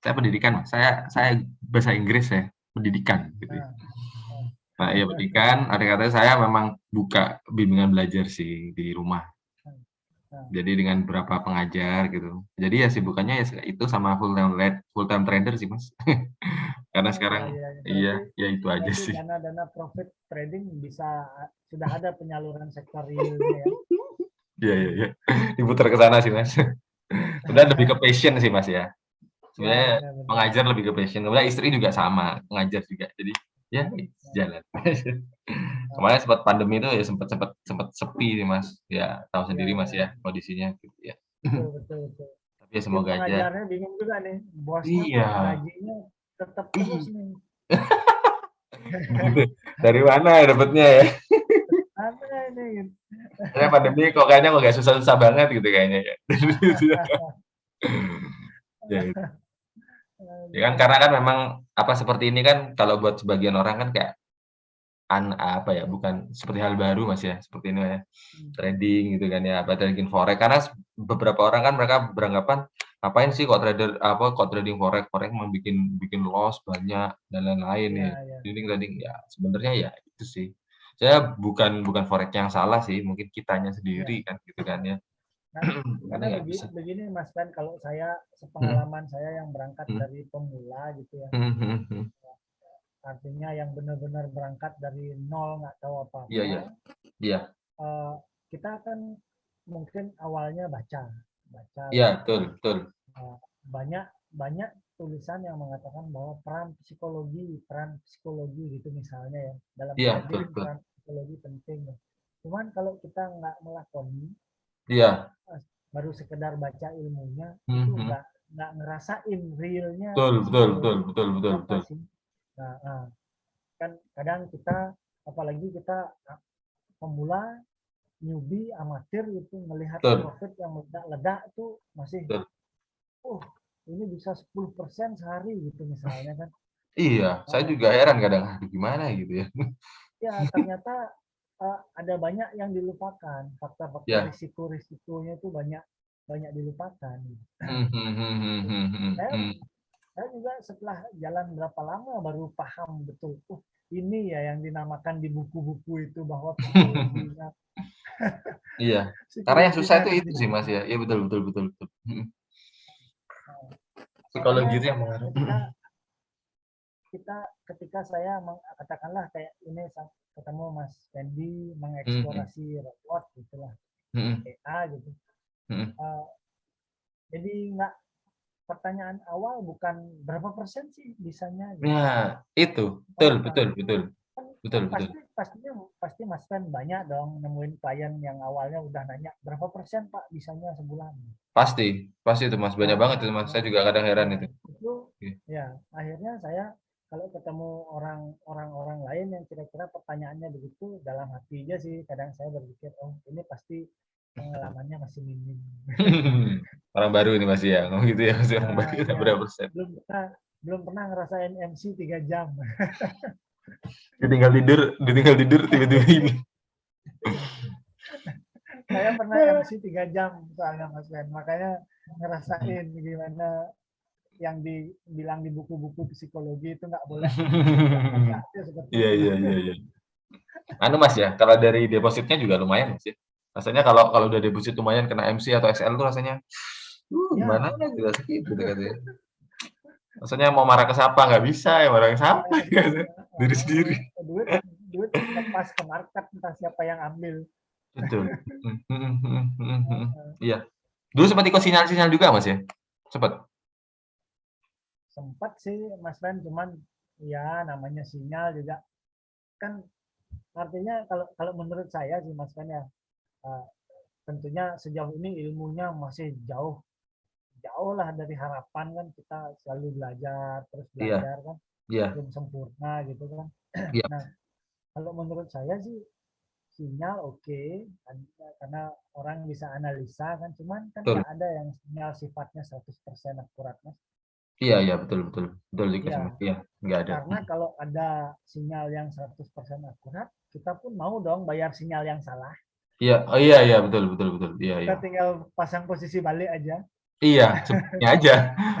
Saya pendidikan, Mas. Saya bahasa Inggris ya, pendidikan gitu ya. nah, nah, Nah, iya pendidikan, arti katanya saya memang buka bimbingan belajar sih di rumah. nah. Jadi dengan beberapa pengajar gitu. Jadi ya sibukannya ya itu sama full time trader sih, Mas. Karena Oh iya sekarang iya, iya. iya, ya itu aja Berarti sih. dana-dana profit trading bisa sudah ada penyaluran sektor realnya ya. Iya iya iya. Diputar ke sana sih, Mas. Udah lebih ke passion sih, Mas, ya. Ya Sebenarnya benar-benar. mengajar lebih ke passion. Kemudian istri juga sama, mengajar juga. Jadi ya jalan. Kemarin sempat pandemi itu ya sempat sempat sempat sepi sih, Mas. Ya tahu Ya, sendiri, Mas, ya, ya kondisinya gitu ya. betul betul betul. Tapi ya Tim semoga aja. pengajarnya bingung juga nih, bosnya Iya. kok gajinya tetap terus nih. Gitu. Dari mana ya dapatnya ya? Apa ini? Gitu. Karena pandemi kok kayaknya kok nggak susah-susah banget gitu kayaknya ya. Ya, ya kan karena kan memang apa seperti ini kan kalau buat sebagian orang kan kayak apa ya, bukan seperti hal baru Mas ya, seperti ini ya, trading gitu kan ya, apa trading forex karena beberapa orang kan mereka beranggapan, "Ngapain sih kok kok trading forex, forex mah bikin bikin loss banyak dan lain-lain Iya, ya, iya. trading trading." Ya sebenarnya ya itu sih. Saya bukan bukan forex yang salah sih, mungkin kitanya Iya. sendiri kan gitu kan ya, Nah, karena karena nggak bisa. begini Mas kan kalau saya Mhm sepengalaman saya yang berangkat mhm dari pemula gitu ya. mhm mhm mhm. Artinya yang benar-benar berangkat dari nol nggak tahu Iya apa-apa. iya iya eh, Kita kan mungkin awalnya baca, baca iya, baca. betul betul. Eh, banyak banyak tulisan yang mengatakan bahwa peran psikologi gitu misalnya ya dalam Iya, betul trading betul. peran psikologi penting. Cuman kalau kita nggak melakoni, Iya, eh, baru sekedar baca ilmunya mhm itu mhm. nggak ngerasain realnya Betul betul betul psikologi betul betul apa betul. sih. Nah, kan kadang kita apalagi kita pemula newbie amatir itu melihat Betul profit yang meledak-ledak itu masih betul. oh ini bisa 10% sehari gitu misalnya kan. Iya, saya Oh, juga heran kadang, aduh gimana gitu ya. ya ternyata ada banyak yang dilupakan, faktor-faktor Ya. risiko-risikonya itu banyak banyak dilupakan. Gitu. Mhm mhm mhm mhm Saya, mhm. saya juga setelah jalan berapa lama baru paham betul, ini ya yang dinamakan di buku-buku itu bahwa Iya, karena yang susah psikologinya itu di sih, situ. Mas, ya. Iya betul betul betul betul. Mhm. Makanya Psikologi itu yang mengaruh. ketika kita ketika saya katakanlah kayak ini ketemu Mas Fendi Mhm mengeksplorasi robot gitulah. Mhm. EA gitu. Mhm. Jadi nggak, pertanyaan awal bukan berapa persen sih bisanya gitu. Nah, itu. Betul Oh, betul betul. kan, Betul kan betul. pasti Mas Fen banyak dong nemuin klien yang awalnya udah nanya berapa persen Pak bisanya sebulan. Pasti pasti itu, Mas, banyak banget itu, Mas, Nah, saya juga kadang heran ya itu. itu Iya. ya akhirnya saya kalau ketemu orang-orang lain yang kira-kira pertanyaannya begitu, dalam hati aja sih kadang saya berpikir, oh ini pasti pengalamannya masih minim. Orang baru ini, Mas, ya, ngomong gitu ya, masih orang baru Ya berapa persen. belum pernah belum pernah ngerasain MC 3 jam. Ditinggal tidur tiba-tiba ini. Saya pernah MC 3 jam soalnya Mas Ben, makanya ngerasain gimana yang dibilang di buku-buku psikologi itu nggak boleh nggak bisa seperti Iya itu. iya iya iya. Anu, Mas, ya, kalau dari depositnya juga lumayan, Mas, ya. Rasanya kalau kalau udah deposit lumayan kena MC atau SL tuh rasanya, gimana Ya, gitu, rasanya gitu katanya. Rasanya mau marah ke siapa, nggak bisa, ya marah ke siapa, gitu. Diri sendiri. duit duit lepas ke market entah siapa yang ambil. Betul. Iya. Dulu sempat ikut sinyal-sinyal juga, Mas, ya? Sempat? Sempat sih Mas Ben, cuman ya namanya sinyal juga kan, artinya kalau kalau menurut saya sih Mas Ben ya, eh, tentunya sejauh ini ilmunya masih jauh jauh lah dari harapan kan, kita selalu belajar terus Iya belajar kan, iya belum sempurna gitu kan. iya, Nah, kalau menurut saya sih sinyal oke, karena orang bisa analisa kan, cuman kan betul. nggak ada yang sinyal sifatnya 100% akurat Mas. Iya iya, betul betul. Betul juga sih, Mas. Ya, Iya, nggak ada. karena kalau ada sinyal yang 100% akurat, kita pun mau dong bayar sinyal yang salah. Iya, oh iya iya, betul betul betul. Iya Kita iya. tinggal pasang posisi balik aja. Iya, sebenarnya aja.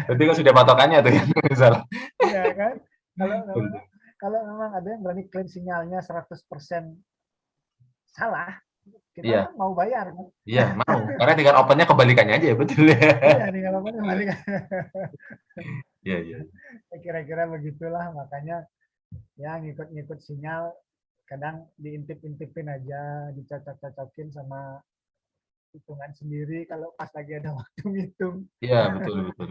Berarti kan sudah patokannya tuh yang salah. Iya kan? Kalau Betul memang betul. kalau memang ada yang berani klaim sinyalnya 100% salah, kita Iya kan mau bayar kan? iya, mau. Karena tinggal opennya kebalikannya aja ya, betul ya. Iya nih kalau kembali kan. Iya iya. Kira-kira begitulah, makanya ya ngikut-ngikut sinyal, kadang diintip-intipin aja, dicocok-cocokin sama hitungan sendiri kalau pas lagi ada waktu ngitung. Iya, betul betul.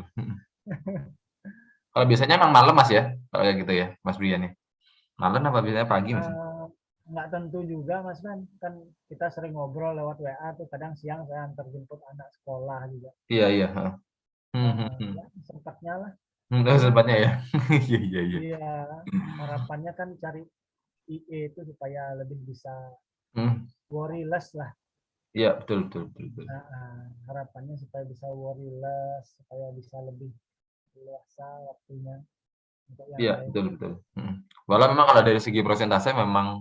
Kalau biasanya emang malam, Mas, ya? Kalau kayak gitu ya, Mas Brian ya? Malam apa biasanya pagi, Mas? Eh, nggak tentu juga Mas kan, kan kita sering ngobrol lewat WA tuh, kadang siang saya antar jemput anak sekolah juga. Iya iya, heeh. Ya sempatnya lah. Sempatnya ya. Iya iya iya. Iya, harapannya kan cari IE itu supaya lebih bisa Mhm. worry-less lah. Iya, betul betul betul betul. Harapannya supaya bisa worry-less, supaya bisa lebih luasa waktunya untuk yang Iya, lain. betul betul. Walau memang kalau dari segi persentase memang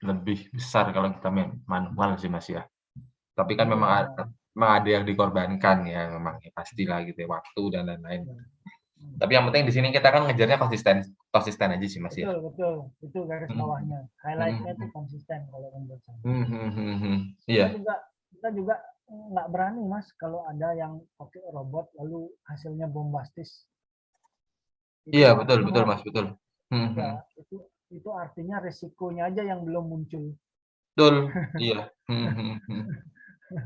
lebih besar kalau kita manual sih, Mas, ya. Tapi kan memang Iya. memang ada yang dikorbankan ya, memang ya pastilah gitu ya, waktu dan lain-lain. Ya. Tapi yang penting di sini kita kan ngejarnya konsisten konsisten aja sih, Mas, ya. Betul, betul. Itu garis Mhm bawahnya. mhm Highlight-nya itu mhm. konsisten kalau menurut saya. Mhm mhm mhm. Kita Iya juga kita juga nggak berani Mas kalau ada yang pakai robot lalu hasilnya bombastis. iya, Itu betul artinya betul, Mas, betul. Mhm ya mhm. itu artinya resikonya aja yang belum muncul. Betul, iya. Mhm mhm mhm.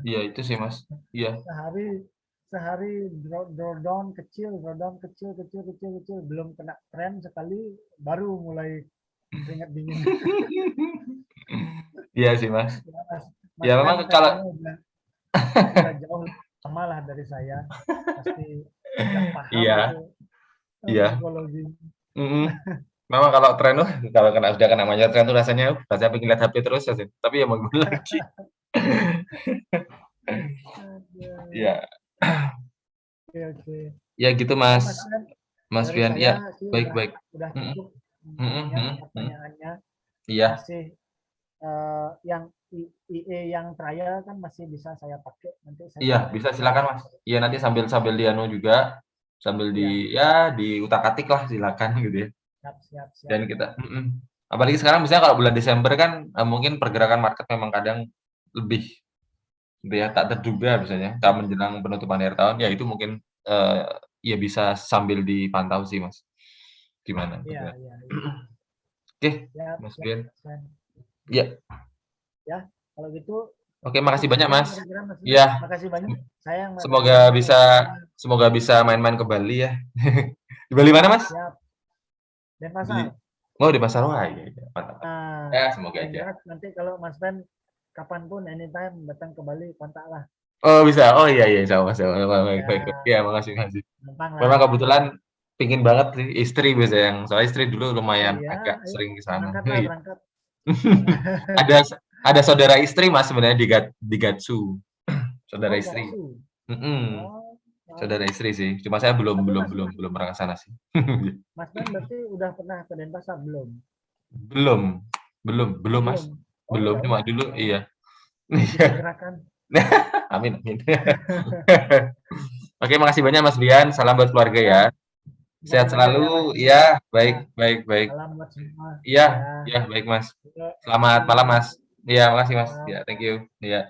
Iya, itu sih, Mas. Iya. Sehari sehari drawdown kecil, drawdown kecil kecil kecil kecil, belum kena tren sekali baru mulai keringat dingin. Iya sih, Mas. Ya, Mas, Ya Mas memang Fen kalau kayaknya udah jauh lama lah dari saya, pasti udah paham iya itu iya, psikologi. mhm. Memang kalau tren kalau udah kena namanya tren tuh rasanya, rasanya pengen lihat HP terus aja, tapi ya mau gimana lagi. Aduh. Iya. Oke, oke. Ya gitu, Ya Mas Mas Fen, Mas dari Rian, saya iya, sih baik baik. udah Mhm cukup mhm ininya mhm mhm. pertanyaannya. Iya Masih yang IE yang trial kan masih bisa saya pakai. Nanti saya iya, coba bisa install. silakan, Mas. Iya, nanti sambil sambil di anu juga, sambil di Iya, ya diutak-atik lah silakan gitu ya. siap, siap, siap, Dan siap. kita apalagi sekarang misalnya kalau bulan Desember kan, mungkin pergerakan market memang kadang lebih gitu ya, tak terduga misalnya, tak menjelang penutupan akhir tahun, ya itu mungkin, eee, ya bisa sambil dipantau sih, Mas, gimana Iya, pergerakan. iya, iya. Oke, Siap, Mas siap, Brian. Mas Fen. Iya, Ya, kalau gitu Oke, makasih banyak, Sekian Mas. kira-kira Mas Bram. Iya, Makasih banyak. Saya yang makasih semoga banyak bisa waktunya. semoga bisa main-main ke Bali ya. Di Bali mana, Mas? Siap. Di Denpasar. oh, di Pasar Wah, iya, iya. Mantap, mantap. Nah, Ya, semoga yang aja. jelas nanti kalau Mas Ben kapanpun anytime datang ke Bali kontaklah. Oh, bisa. Oh, iya, iya, sama, sama. Baik, baik, baik. Ya, Iya, makasih, makasih. gampang Memang lah. kebetulan pingin banget sih istri biasa yang soalnya istri dulu lumayan Iya, agak ayo sering ke sana. berangkatlah Iya. berangkat. Ada ada saudara istri Mas sebenarnya di Gatsu. Saudara Oh, istri. Gatsu. Mhm. Oh, Saudara oh. istri sih. Cuma saya belum Tapi belum Mas belum belum pernah ke sana sih. Mas Ben berarti udah pernah ke Denpasar belum? Belum. Belum Oh, belum Mas. belum. Oh, Belum, ya cuma udah. dulu iya. Disegerakan. Amin, amin. Oke, makasih banyak Mas Brian. Salam buat keluarga ya. Ya, Sehat makasih banyak ya Mas selalu. Bima. Iya, Ya, baik, baik, baik. salam buat semua. Iya, Ya, iya, baik Mas. ya, Selamat see malam you. Mas. Iya, makasih Mas. Malam. Ya, thank you. Iya.